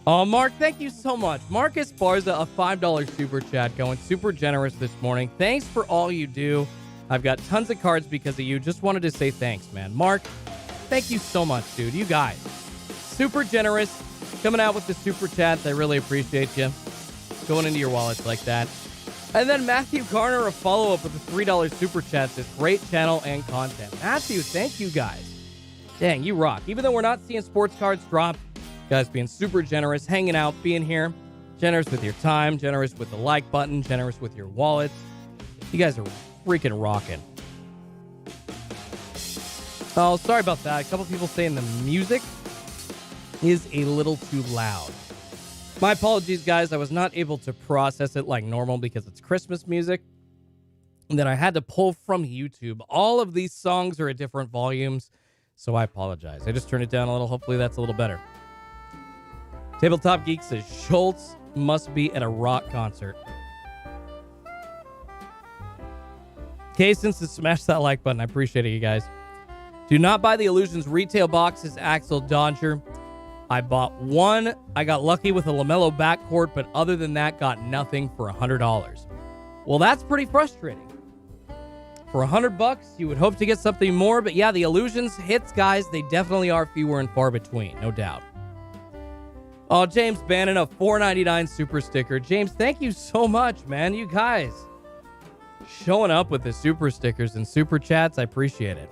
Oh, Mark, thank you so much. Marcus Barza, a $5 super chat going. Super generous this morning. Thanks for all you do. I've got tons of cards because of you. Just wanted to say thanks, man. Mark, thank you so much, dude. You guys, super generous. Coming out with the super chats. I really appreciate you. Going into your wallets like that. And then Matthew Garner, a follow-up with a $3 super chat. Says, great channel and content. Matthew, thank you guys. Dang, you rock. Even though we're not seeing sports cards drop, guys being super generous, hanging out, being here. Generous with your time, generous with the like button, generous with your wallets. You guys are freaking rocking. Oh, sorry about that. A couple people saying the music is a little too loud. My apologies, guys. I was not able to process it like normal because it's Christmas music. And then I had to pull from YouTube. All of these songs are at different volumes, so I apologize. I just turned it down a little. Hopefully that's a little better. Tabletop Geek says, Schultz must be at a rock concert. Kason says, smash that like button. I appreciate it, you guys. Do not buy the Illusions retail boxes, Axel Dodger. I bought one. I got lucky with a LaMelo backcourt, but other than that, got nothing for $100. Well, that's pretty frustrating. For $100, you would hope to get something more, but yeah, the Illusions hits, guys, they definitely are fewer and far between, no doubt. Oh, James Bannon, a $4.99 super sticker. James, thank you so much, man. You guys showing up with the super stickers and super chats, I appreciate it.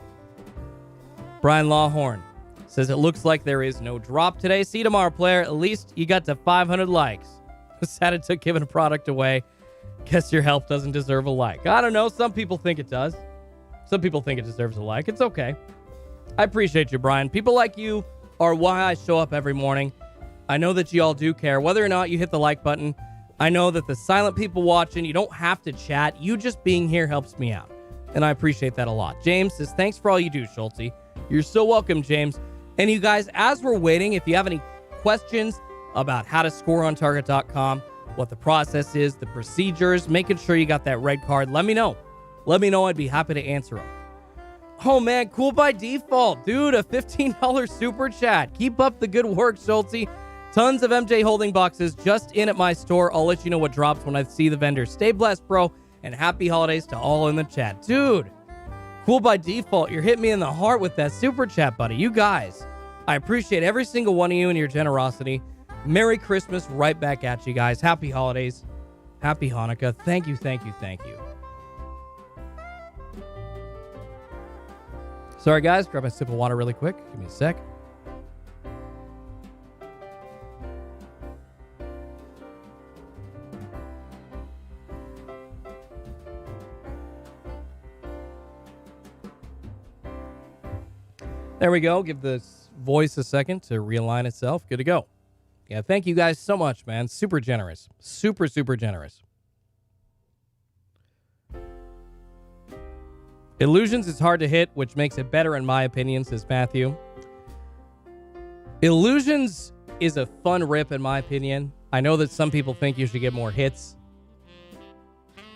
Brian Lawhorn says, it looks like there is no drop today. See you tomorrow, player. At least you got to 500 likes. Sad it took giving a product away. Guess your help doesn't deserve a like. I don't know. Some people think it does. Some people think it deserves a like. It's okay. I appreciate you, Brian. People like you are why I show up every morning. I know that you all do care. Whether or not you hit the like button, I know that the silent people watching, you don't have to chat. You just being here helps me out. And I appreciate that a lot. James says, thanks for all you do, Schultzy. You're so welcome, James. And you guys, as we're waiting, if you have any questions about how to score on Target.com, what the process is, the procedures, making sure you got that red card, let me know. Let me know. I'd be happy to answer them. Oh, man, cool by default. Dude, a $15 super chat. Keep up the good work, Schultzy. Tons of MJ holding boxes just in at my store. I'll let you know what drops when I see the vendor. Stay blessed, bro, and happy holidays to all in the chat. Dude, cool by default. You're hitting me in the heart with that super chat, buddy. You guys, I appreciate every single one of you and your generosity. Merry Christmas right back at you guys. Happy holidays. Happy Hanukkah. Thank you, thank you, thank you. Sorry, guys. Grab a sip of water really quick. Give me a sec. There we go. Give this voice a second to realign itself. Good to go. Yeah, thank you guys so much, man. Super generous. Super, super generous. Illusions is hard to hit, which makes it better in my opinion, says Matthew. Illusions is a fun rip in my opinion. I know that some people think you should get more hits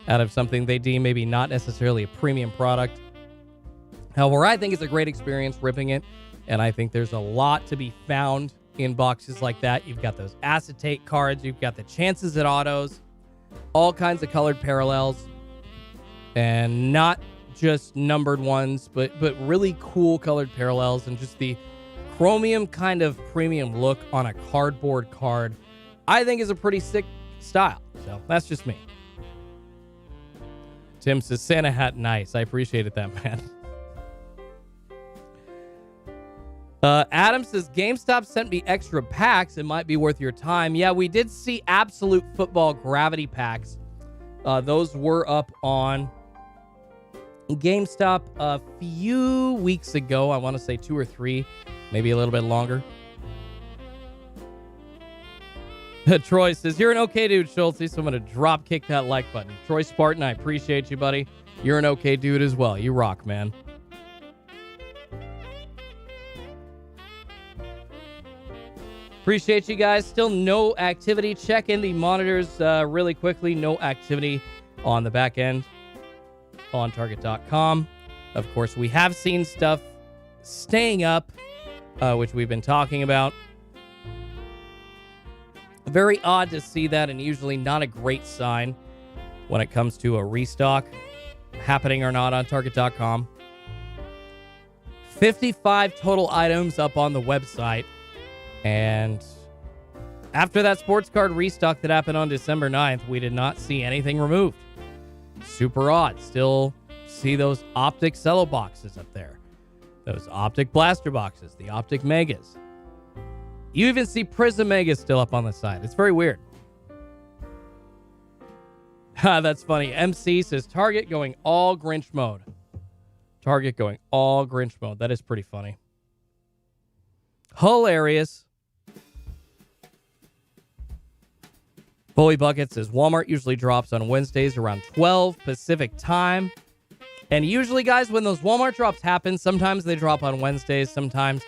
out of something they deem maybe not necessarily a premium product. However, I think it's a great experience ripping it, and I think there's a lot to be found in boxes like that. You've got those acetate cards, you've got the chances at autos, all kinds of colored parallels, and not just numbered ones, but really cool colored parallels, and just the chromium kind of premium look on a cardboard card, I think is a pretty sick style. So that's just me. Tim says, Santa hat, nice. I appreciated that, man. Adam says, GameStop sent me extra packs. It might be worth your time. Yeah, we did see Absolute Football Gravity packs. Those were up on GameStop a few weeks ago. I want to say 2 or 3, maybe a little bit longer. Troy says, you're an okay dude, Schultzy, so I'm going to drop kick that like button. Troy Spartan, I appreciate you, buddy. You're an okay dude as well. You rock, man. Appreciate you guys. Still no activity. Check in the monitors really quickly. No activity on the back end on Target.com. Of course, we have seen stuff staying up, which we've been talking about. Very odd to see that, and usually not a great sign when it comes to a restock happening or not on Target.com. 55 total items up on the website. And after that sports card restock that happened on December 9th, we did not see anything removed. Super odd. Still see those Optic Cello boxes up there. Those Optic Blaster boxes. The Optic Megas. You even see Prism Megas still up on the side. It's very weird. That's funny. MC says, Target going all Grinch mode. Target going all Grinch mode. That is pretty funny. Hilarious. Bowie Bucket says, Walmart usually drops on Wednesdays around 12 Pacific time. And usually, guys, when those Walmart drops happen, sometimes they drop on Wednesdays. Sometimes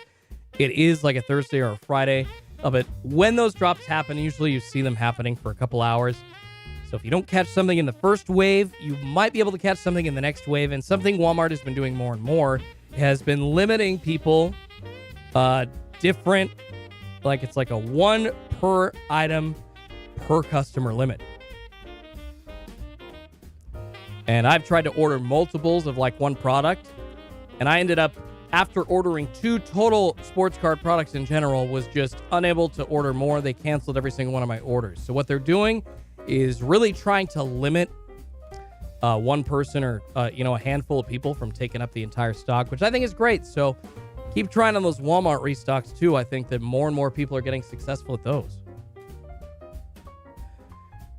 it is like a Thursday or a Friday. But when those drops happen, usually you see them happening for a couple hours. So if you don't catch something in the first wave, you might be able to catch something in the next wave. And something Walmart has been doing more and more has been limiting people different, like it's like a 1 per item per customer limit. And I've tried to order multiples of like one product, and I ended up, after ordering 2 total sports card products in general, was just unable to order more. They canceled every single one of my orders. So what they're doing is really trying to limit one person or a handful of people from taking up the entire stock, which I think is great. So keep trying on those Walmart restocks too. I think that more and more people are getting successful at those.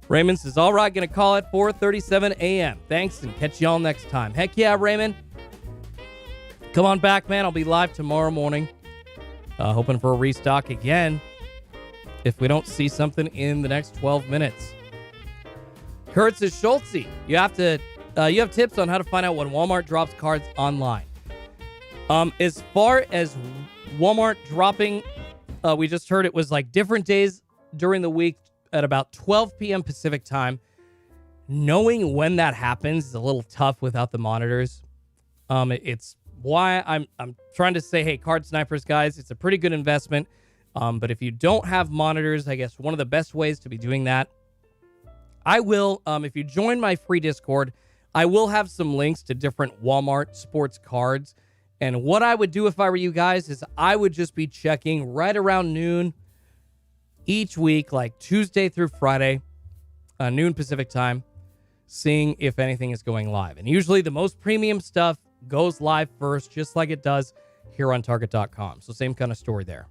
Raymond says, all right, going to call it 4:37 a.m. Thanks, and catch y'all next time. Heck yeah, Raymond. Come on back, man. I'll be live tomorrow morning. Hoping for a restock again if we don't see something in the next 12 minutes. Kurt says, Schultzy, you have tips on how to find out when Walmart drops cards online. As far as Walmart dropping, we just heard it was like different days during the week at about 12 p.m. Pacific time. Knowing when that happens is a little tough without the monitors. It's why I'm trying to say, hey, Card Snipers, guys, it's a pretty good investment. But if you don't have monitors, I guess one of the best ways to be doing that, I will, if you join my free Discord, I will have some links to different Walmart sports cards. And what I would do if I were you guys is I would just be checking right around noon each week, like Tuesday through Friday, noon Pacific time, seeing if anything is going live. And usually the most premium stuff goes live first, just like it does here on Target.com. So same kind of story there.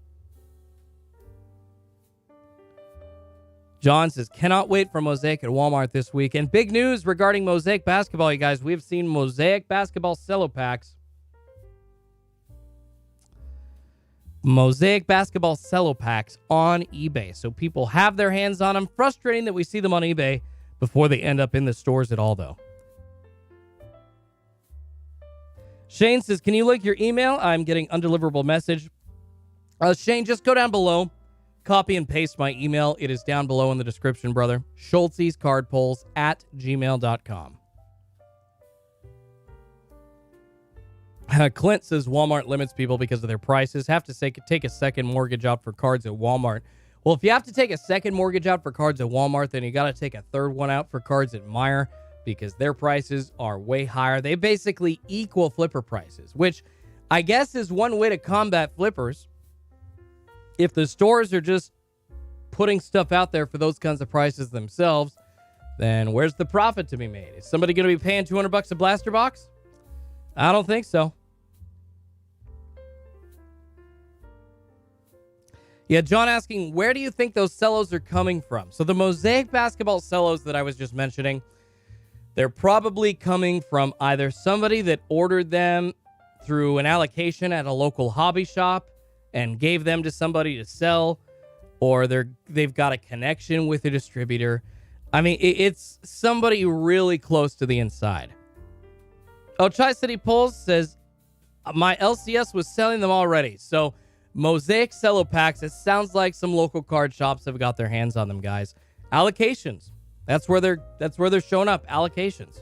John says, cannot wait for Mosaic at Walmart this week. And big news regarding Mosaic basketball, you guys. We've seen Mosaic basketball cello packs Mosaic basketball cello packs on eBay. So people have their hands on them. Frustrating that we see them on eBay before they end up in the stores at all, though. Shane says, can you link your email? I'm getting undeliverable message. Shane, just go down below. Copy and paste my email. It is down below in the description, brother. Schultzy's Card Pulls at gmail.com. Clint says Walmart limits people because of their prices. Have to take a second mortgage out for cards at Walmart. Well, if you have to take a second mortgage out for cards at Walmart, then you got to take a third one out for cards at Meijer because their prices are way higher. They basically equal flipper prices, which I guess is one way to combat flippers. If the stores are just putting stuff out there for those kinds of prices themselves, then where's the profit to be made? Is somebody going to be paying $200 a blaster box? I don't think so. Yeah, John asking, where do you think those cellos are coming from? So the Mosaic basketball cellos that I was just mentioning, they're probably coming from either somebody that ordered them through an allocation at a local hobby shop and gave them to somebody to sell, or they've got a connection with a distributor. I mean, it's somebody really close to the inside. Oh, Tri-City Pulls says, my LCS was selling them already. So Mosaic cello packs, it sounds like some local card shops have got their hands on them, guys. Allocations. That's where they're showing up. Allocations.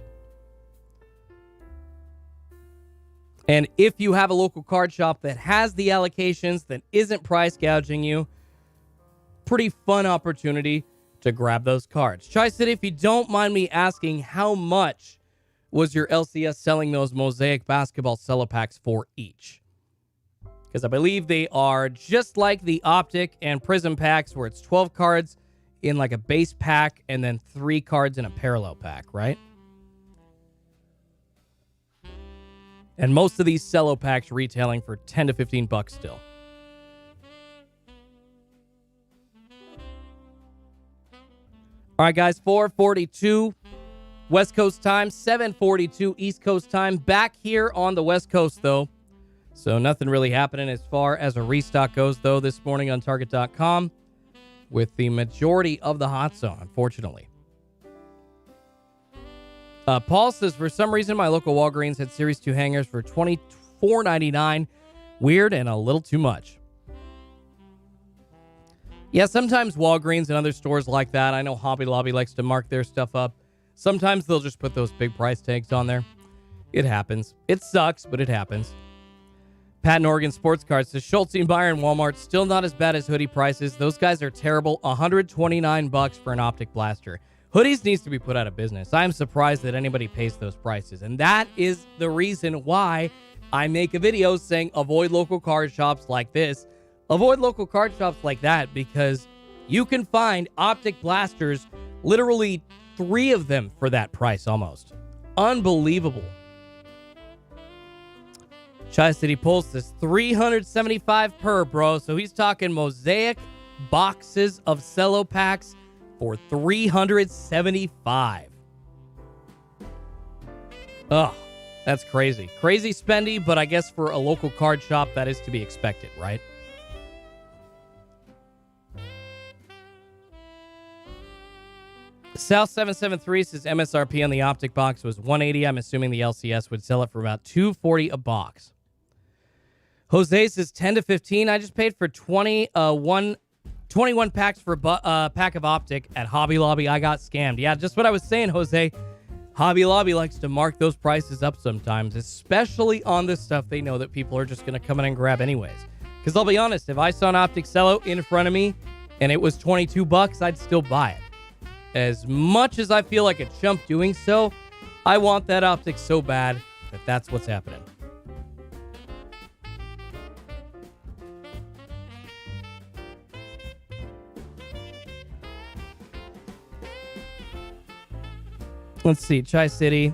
And if you have a local card shop that has the allocations, that isn't price gouging you, pretty fun opportunity to grab those cards. Tri-City, if you don't mind me asking, how much was your LCS selling those Mosaic basketball cello packs for each? Because I believe they are just like the Optic and Prism packs where it's 12 cards in like a base pack and then 3 cards in a parallel pack, right? And most of these cello packs retailing for $10 to $15 still. All right, guys, 4:42 West Coast time, 7:42 East Coast time. Back here on the West Coast, though. So nothing really happening as far as a restock goes, though, this morning on Target.com with the majority of the hot zone, unfortunately. Paul says, for some reason, my local Walgreens had Series 2 hangers for $24.99. Weird and a little too much. Yeah, sometimes Walgreens and other stores like that, I know Hobby Lobby likes to mark their stuff up. Sometimes they'll just put those big price tags on there. It happens. It sucks, but it happens. Pat in Oregon Sports Cards says, Schultzy and Bayer and Walmart, still not as bad as hoodie prices. Those guys are terrible. $129 for an Optic Blaster. Hoodies needs to be put out of business. I'm surprised that anybody pays those prices. And that is the reason why I make a video saying avoid local card shops like this. Avoid local card shops like that because you can find Optic Blasters, literally 3 of them for that price almost. Unbelievable. Tri-City Pulse says $375 per, bro. So he's talking Mosaic boxes of cello packs for $375. Ugh, that's crazy. Crazy spendy, but I guess for a local card shop, that is to be expected, right? South 773 says MSRP on the Optic box was $180. I'm assuming the LCS would sell it for about $240 a box. Jose says 10 to 15. I just paid for 21 packs for a pack of Optic at Hobby Lobby. I got scammed. Yeah, just what I was saying, Jose. Hobby Lobby likes to mark those prices up sometimes, especially on this stuff they know that people are just going to come in and grab anyways. Because I'll be honest, if I saw an Optic Cello in front of me and it was $22, I'd still buy it. As much as I feel like a chump doing so, I want that Optic so bad that that's what's happening. Let's see, Tri-City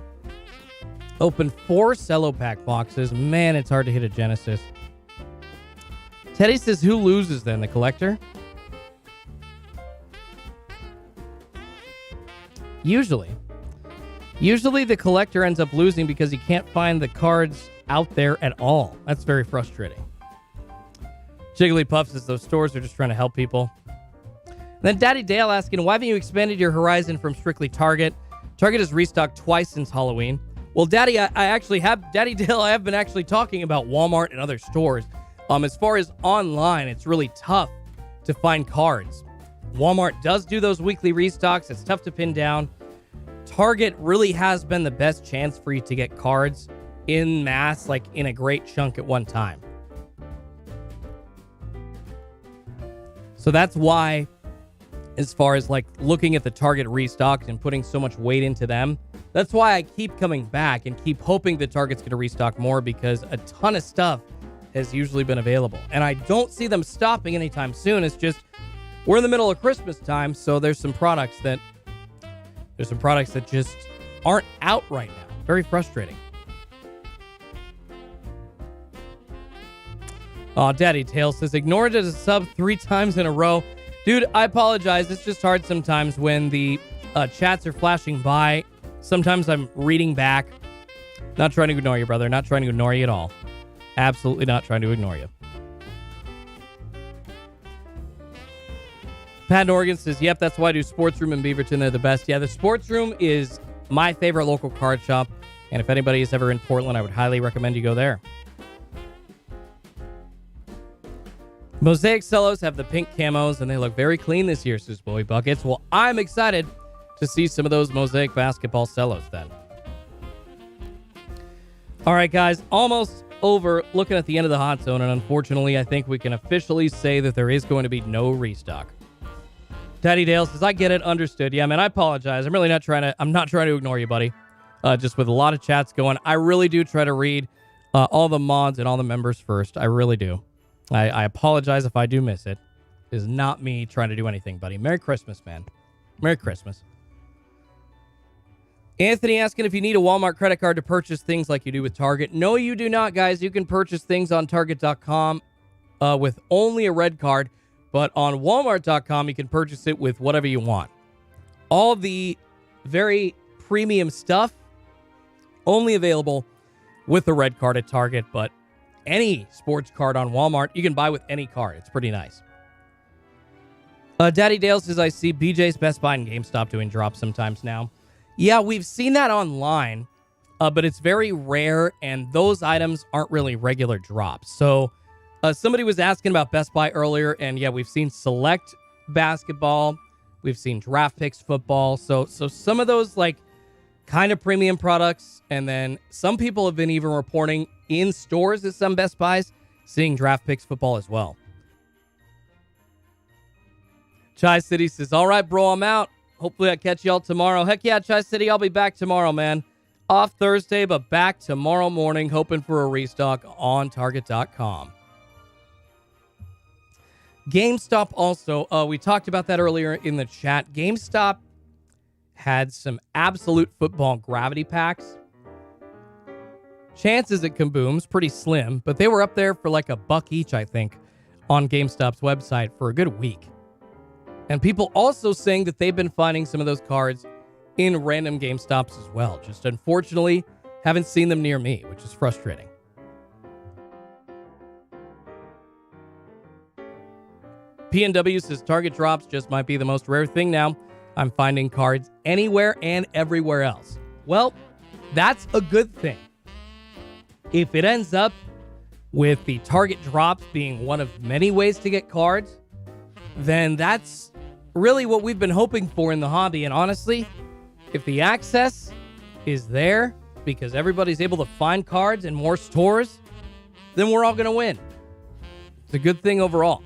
opened 4 cello pack boxes. Man, it's hard to hit a Genesis. Teddy says, who loses then, the collector? Usually the collector ends up losing because he can't find the cards out there at all. That's very frustrating. Jigglypuff says those stores are just trying to help people. Then Daddy Dale asking, why haven't you expanded your horizon from strictly Target? Target has restocked twice since Halloween. Well, Daddy, I actually have, Daddy Dale, I have been actually talking about Walmart and other stores. As far as online, it's really tough to find cards. Walmart does do those weekly restocks. It's tough to pin down. Target really has been the best chance for you to get cards in mass, like in a great chunk at one time. So that's why, as far as like looking at the Target restocks and putting so much weight into them, that's why I keep coming back and keep hoping that Target's going to restock more, because a ton of stuff has usually been available. And I don't see them stopping anytime soon. It's just, we're in the middle of Christmas time, so there's some products that just aren't out right now. Very frustrating. Oh, Daddy Tail says, ignore it as a sub 3 times in a row. Dude, I apologize. It's just hard sometimes when the chats are flashing by. Sometimes I'm reading back. Not trying to ignore you, brother. Not trying to ignore you at all. Absolutely not trying to ignore you. Pat Norgan says, yep, that's why I do Sports Room in Beaverton. They're the best. Yeah, the Sports Room is my favorite local card shop. And if anybody is ever in Portland, I would highly recommend you go there. Mosaic Cellos have the pink camos, and they look very clean this year, says Bowie Buckets. Well, I'm excited to see some of those Mosaic basketball Cellos then. All right, guys, almost over, looking at the end of the hot zone, and unfortunately, I think we can officially say that there is going to be no restock. Daddy Dale says, I get it, understood. Yeah, man, I apologize. I'm not trying to ignore you, buddy. Just with a lot of chats going, I really do try to read all the mods and all the members first. I really do. I apologize if I do miss it. It is not me trying to do anything, buddy. Merry Christmas, man. Merry Christmas. Anthony asking if you need a Walmart credit card to purchase things like you do with Target. No, you do not, guys. You can purchase things on Target.com with only a red card, but on Walmart.com, you can purchase it with whatever you want. All the very premium stuff, only available with a red card at Target, but any sports card on Walmart, you can buy with any card. It's pretty nice. Daddy Dale says, I see BJ's, Best Buy, and GameStop doing drops sometimes now. Yeah, we've seen that online, but it's very rare, and those items aren't really regular drops. So somebody was asking about Best Buy earlier, and yeah, we've seen select basketball. We've seen draft picks football. So some of those like kind of premium products, and then some people have been even reporting in stores at some Best Buys seeing draft picks football as well. Chai City says, all right, bro, I'm out. Hopefully I catch y'all tomorrow. Heck yeah, Chai City, I'll be back tomorrow, man. Off Thursday, but back tomorrow morning, hoping for a restock on Target.com. GameStop also, we talked about that earlier in the chat. GameStop had some absolute football gravity packs. Chances at Kaboom's pretty slim, but they were up there for like $1 each, I think, on GameStop's website for a good week. And people also saying that they've been finding some of those cards in random GameStops as well. Just unfortunately, haven't seen them near me, which is frustrating. PNW says Target drops just might be the most rare thing now. I'm finding cards anywhere and everywhere else. Well, that's a good thing. If it ends up with the Target drops being one of many ways to get cards, then that's really what we've been hoping for in the hobby. And honestly, if the access is there because everybody's able to find cards in more stores, then we're all going to win. It's a good thing overall.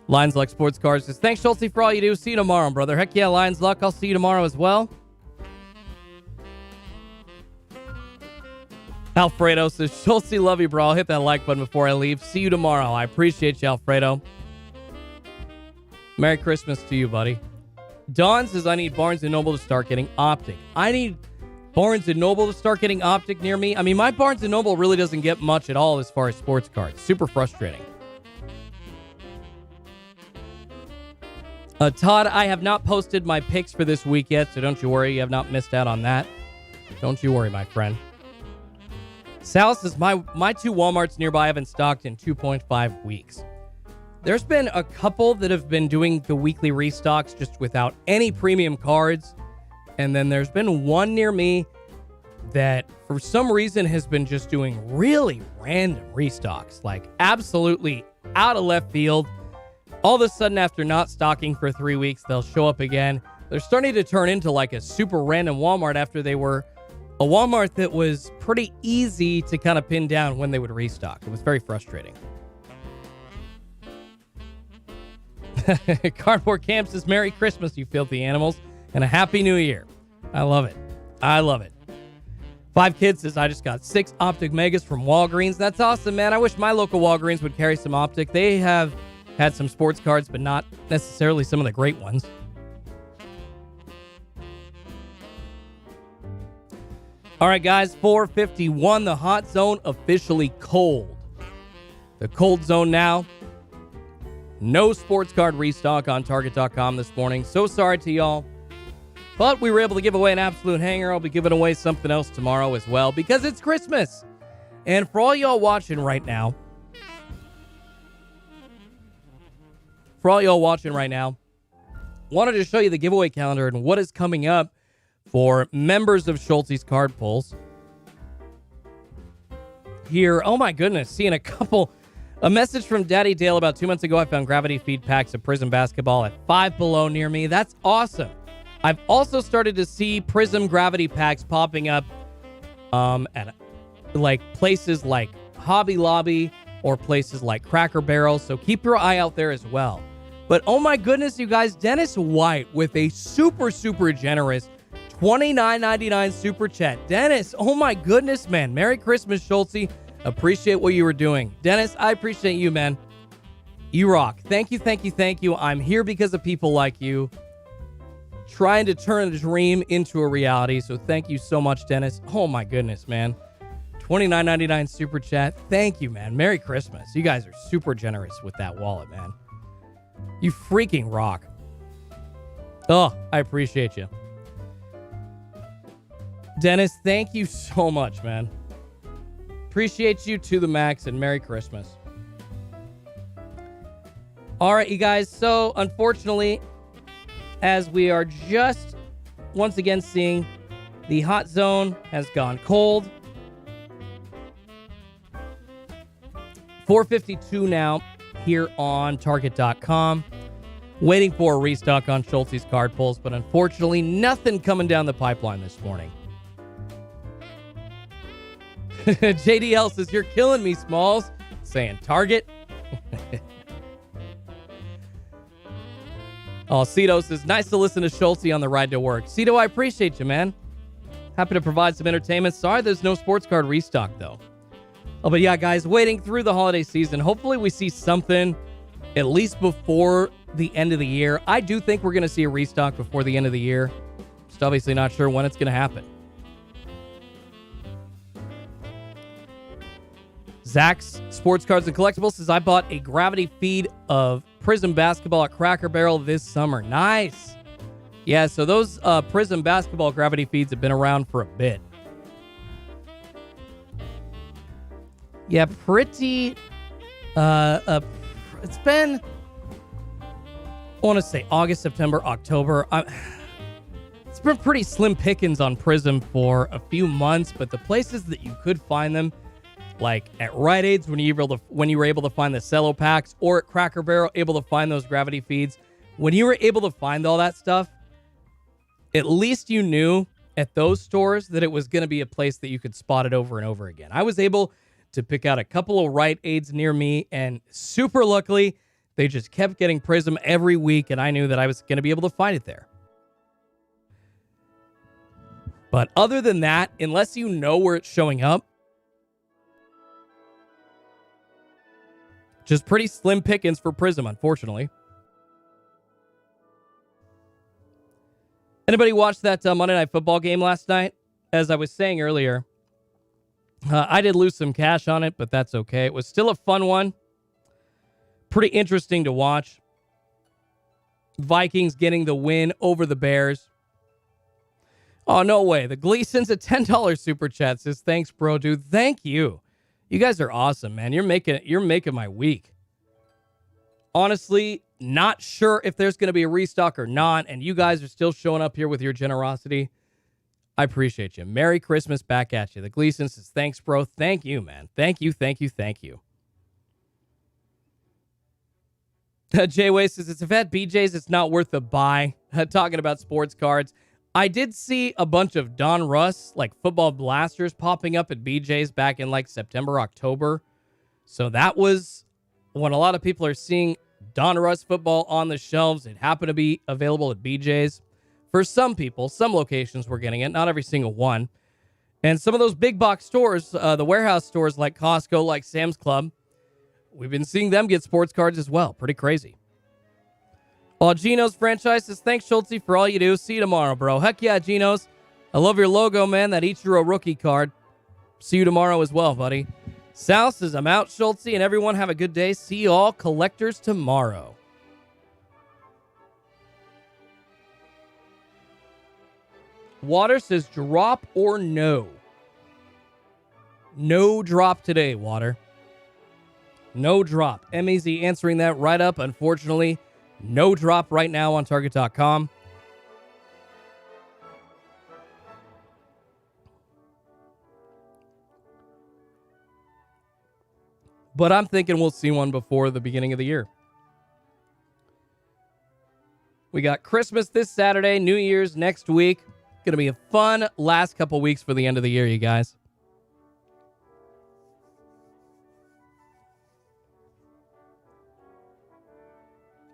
Lions Luck Sports Cards says, thanks, Schultzy, for all you do. See you tomorrow, brother. Heck yeah, Lions Luck. I'll see you tomorrow as well. Alfredo says, Schultzy, love you, bro. I'll hit that like button before I leave. See you tomorrow. I appreciate you, Alfredo. Merry Christmas to you, buddy. Dawn says, I need Barnes & Noble to start getting Optic. I need Barnes & Noble to start getting Optic near me. I mean, my Barnes & Noble really doesn't get much at all as far as sports cards. Super frustrating. Todd, I have not posted my picks for this week yet, so don't you worry. You have not missed out on that. Don't you worry, my friend. Sallese says, my two Walmarts nearby haven't stocked in 2.5 weeks. There's been a couple that have been doing the weekly restocks just without any premium cards. And then there's been one near me that for some reason has been just doing really random restocks, like absolutely out of left field. All of a sudden, after not stocking for 3 weeks, they'll show up again. They're starting to turn into like a super random Walmart after they were a Walmart that was pretty easy to kind of pin down when they would restock. It was very frustrating. Cardboard Camp says, Merry Christmas, you filthy animals, and a Happy New Year. I love it. I love it. 5 Kids says, I just got 6 Optic Megas from Walgreens. That's awesome, man. I wish my local Walgreens would carry some Optic. They have had some sports cards, but not necessarily some of the great ones. All right, guys, 4:51. The hot zone officially cold. The cold zone now. No sports card restock on Target.com this morning. So sorry to y'all. But we were able to give away an absolute hanger. I'll be giving away something else tomorrow as well because it's Christmas. And for all y'all watching right now, wanted to show you the giveaway calendar and what is coming up for members of Schultzy's Card Pulls. Here, oh my goodness, seeing a message from Daddy Dale about 2 months ago. I found gravity feed packs of Prism basketball at Five Below near me. That's awesome. I've also started to see Prism gravity packs popping up at like places like Hobby Lobby or places like Cracker Barrel. So keep your eye out there as well. But oh my goodness, you guys, Dennis White with a super, super generous $29.99 super chat. Dennis, oh my goodness, man. Merry Christmas, Schultzy. Appreciate what you were doing. Dennis, I appreciate you, man. You rock. Thank you, thank you, thank you. I'm here because of people like you, trying to turn a dream into a reality. So thank you so much, Dennis. Oh my goodness, man. $29.99 super chat. Thank you, man. Merry Christmas. You guys are super generous with that wallet, man. You freaking rock. Oh, I appreciate you. Dennis, thank you so much, man. Appreciate you to the max, and Merry Christmas. All right, you guys. So, unfortunately, as we are just once again seeing the hot zone has gone cold. 4:52 now here on Target.com. Waiting for a restock on Schultzy's Card Pulls, but unfortunately, nothing coming down the pipeline this morning. JDL says, you're killing me, Smalls. Saying Target. Oh, Cito says, nice to listen to Schultzy on the ride to work. Cito, I appreciate you, man. Happy to provide some entertainment. Sorry there's no sports card restock, though. Oh, but yeah, guys, waiting through the holiday season. Hopefully we see something at least before the end of the year. I do think we're going to see a restock before the end of the year. Just obviously not sure when it's going to happen. Zach's Sports Cards and Collectibles says, I bought a gravity feed of Prism basketball at Cracker Barrel this summer. Nice. Yeah, so those Prism basketball gravity feeds have been around for a bit. Yeah, pretty... it's been... I want to say August, September, October. It's been pretty slim pickings on Prism for a few months, but the places that you could find them, like at Rite Aid's when you were able to find the cello packs, or at Cracker Barrel, able to find those gravity feeds. When you were able to find all that stuff, at least you knew at those stores that it was going to be a place that you could spot it over and over again. I was able to pick out a couple of Rite Aid's near me, and super luckily, they just kept getting Prism every week, and I knew that I was going to be able to find it there. But other than that, unless you know where it's showing up, just pretty slim pickings for Prism, unfortunately. Anybody watch that Monday Night Football game last night? As I was saying earlier, I did lose some cash on it, but that's okay. It was still a fun one. Pretty interesting to watch. Vikings getting the win over the Bears. Oh, no way. The Gleason's a $10 super chat says, thanks, bro, dude. Thank you. You guys are awesome, man. You're making my week. Honestly, not sure if there's going to be a restock or not, and you guys are still showing up here with your generosity. I appreciate you. Merry Christmas back at you. The Gleason says, thanks, bro. Thank you, man. Thank you, thank you, thank you. Jay Way says, if at BJ's, it's not worth the buy. Talking about sports cards. I did see a bunch of Don Russ, like football blasters, popping up at BJ's back in like September, October. So that was when a lot of people are seeing Don Russ football on the shelves. It happened to be available at BJ's. For some people, some locations were getting it, not every single one. And some of those big box stores, the warehouse stores like Costco, like Sam's Club, we've been seeing them get sports cards as well. Pretty crazy. Well, Geno's franchise says, thanks, Schultzy, for all you do. See you tomorrow, bro. Heck yeah, Geno's. I love your logo, man. That Ichiro rookie card. See you tomorrow as well, buddy. Sal says, I'm out, Schultzy, and everyone have a good day. See you all collectors tomorrow. Water says, drop or no? No drop today, Water. No drop. MEZ answering that right up. Unfortunately, no drop right now on Target.com. But I'm thinking we'll see one before the beginning of the year. We got Christmas this Saturday, New Year's next week. Going to be a fun last couple weeks for the end of the year, you guys.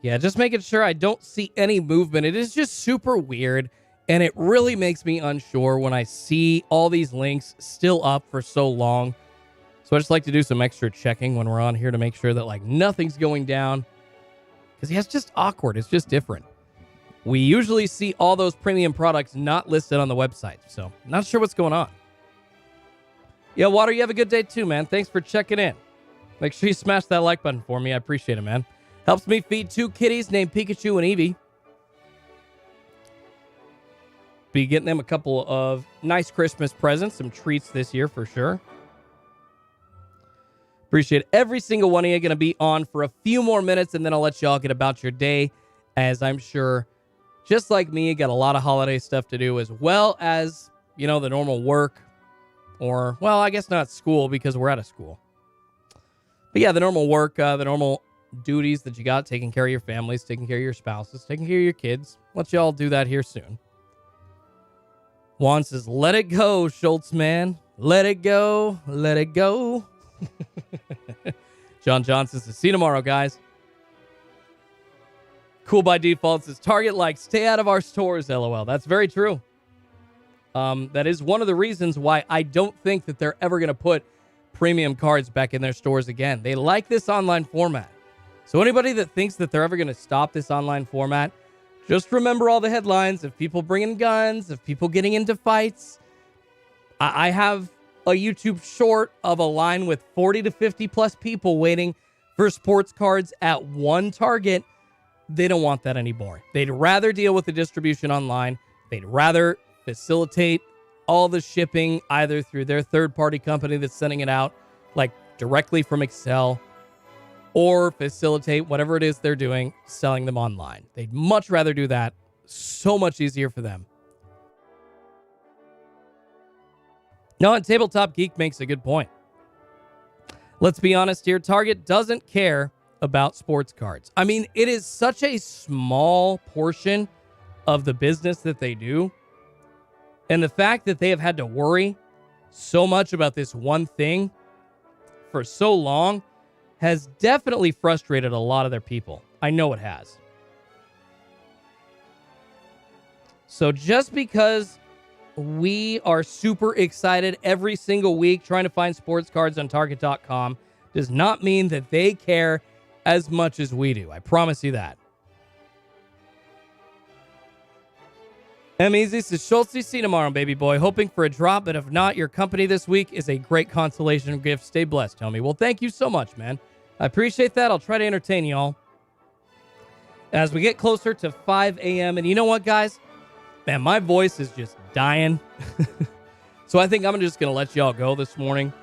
Yeah, just making sure I don't see any movement. It is just super weird, and it really makes me unsure when I see all these links still up for so long. So I just like to do some extra checking when we're on here to make sure that like nothing's going down. Because yeah, it's just awkward. It's just different. We usually see all those premium products not listed on the website. So not sure what's going on. Yeah, Water, you have a good day too, man. Thanks for checking in. Make sure you smash that like button for me. I appreciate it, man. Helps me feed two kitties named Pikachu and Eevee. Be getting them a couple of nice Christmas presents, some treats this year for sure. Appreciate every single one of you. Going to be on for a few more minutes, and then I'll let y'all get about your day, as I'm sure, just like me, you got a lot of holiday stuff to do, as well as, you know, the normal work, or, well, I guess not school, because we're out of school. But yeah, the normal work, the normal duties that you got, taking care of your families, taking care of your spouses, taking care of your kids. Let y'all do that here soon. Juan says, let it go, Schultz, man. Let it go. Let it go. John Johnson says, see you tomorrow, guys. Cool by default says, Target like, stay out of our stores, LOL. That's very true. That is one of the reasons why I don't think that they're ever going to put premium cards back in their stores again. They like this online format. So anybody that thinks that they're ever going to stop this online format, just remember all the headlines of people bringing guns, of people getting into fights. I have a YouTube short of a line with 40 to 50 plus people waiting for sports cards at one Target. They don't want that anymore. They'd rather deal with the distribution online. They'd rather facilitate all the shipping either through their third-party company that's sending it out, like directly from Excel, or facilitate whatever it is they're doing, selling them online. They'd much rather do that. So much easier for them. No, and Tabletop Geek makes a good point. Let's be honest here. Target doesn't care about sports cards. I mean, it is such a small portion of the business that they do. And the fact that they have had to worry so much about this one thing for so long has definitely frustrated a lot of their people. I know it has. So just because we are super excited every single week trying to find sports cards on Target.com does not mean that they care as much as we do. I promise you that. Easy says, Schultzy, see you tomorrow, baby boy. Hoping for a drop, but if not, your company this week is a great consolation gift. Stay blessed, homie. Well, thank you so much, man. I appreciate that. I'll try to entertain y'all as we get closer to 5 a.m. And you know what, guys? Man, my voice is just dying. So I think I'm just going to let y'all go this morning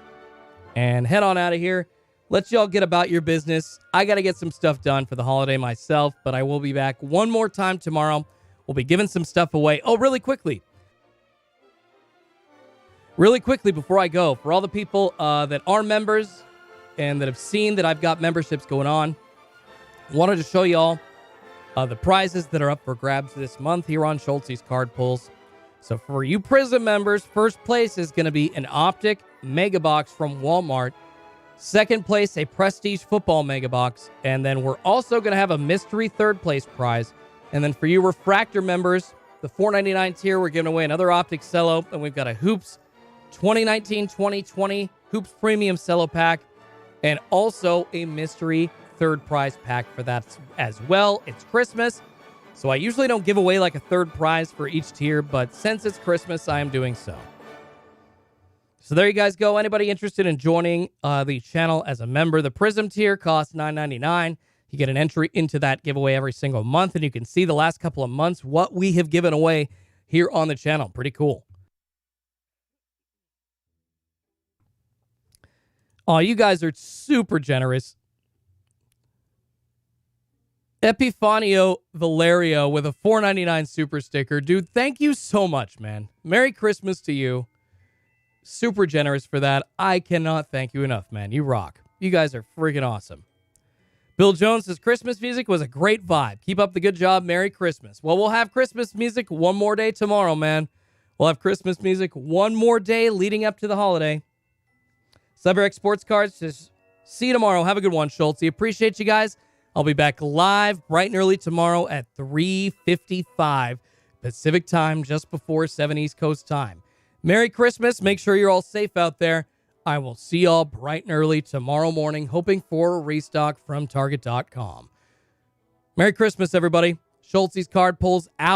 and head on out of here. Let y'all get about your business. I got to get some stuff done for the holiday myself, but I will be back one more time tomorrow. We'll be giving some stuff away. Oh, really quickly before I go, for all the people that are members and that have seen that I've got memberships going on, wanted to show y'all the prizes that are up for grabs this month here on Schultzy's Card Pulls. So for you Prism members, first place is going to be an Optic Mega Box from Walmart. Second place, a Prestige Football Mega Box. And then we're also going to have a mystery third place prize. And then for you Refractor members, the $4.99 tier, we're giving away another Optic Cello. And we've got a Hoops 2019-2020 Hoops Premium Cello Pack. And also a mystery third prize pack for that as well. It's Christmas, so I usually don't give away like a third prize for each tier, but since it's Christmas, I am doing so. So there you guys go. Anybody interested in joining the channel as a member, the Prism tier costs $9.99. You get an entry into that giveaway every single month, and you can see the last couple of months what we have given away here on the channel. Pretty cool. Oh, you guys are super generous. Epifanio Valerio with a $4.99 super sticker. Dude, thank you so much, man. Merry Christmas to you. Super generous for that. I cannot thank you enough, man. You rock. You guys are freaking awesome. Bill Jones says, Christmas music was a great vibe. Keep up the good job. Merry Christmas. Well, we'll have Christmas music one more day tomorrow, man. We'll have Christmas music one more day leading up to the holiday. CyberX Sports Cards says, see you tomorrow. Have a good one, Schultzy. Appreciate you guys. I'll be back live bright and early tomorrow at 3:55 Pacific time, just before 7 East Coast time. Merry Christmas. Make sure you're all safe out there. I will see y'all bright and early tomorrow morning, hoping for a restock from Target.com. Merry Christmas, everybody. Schultzy's Card Pulls out.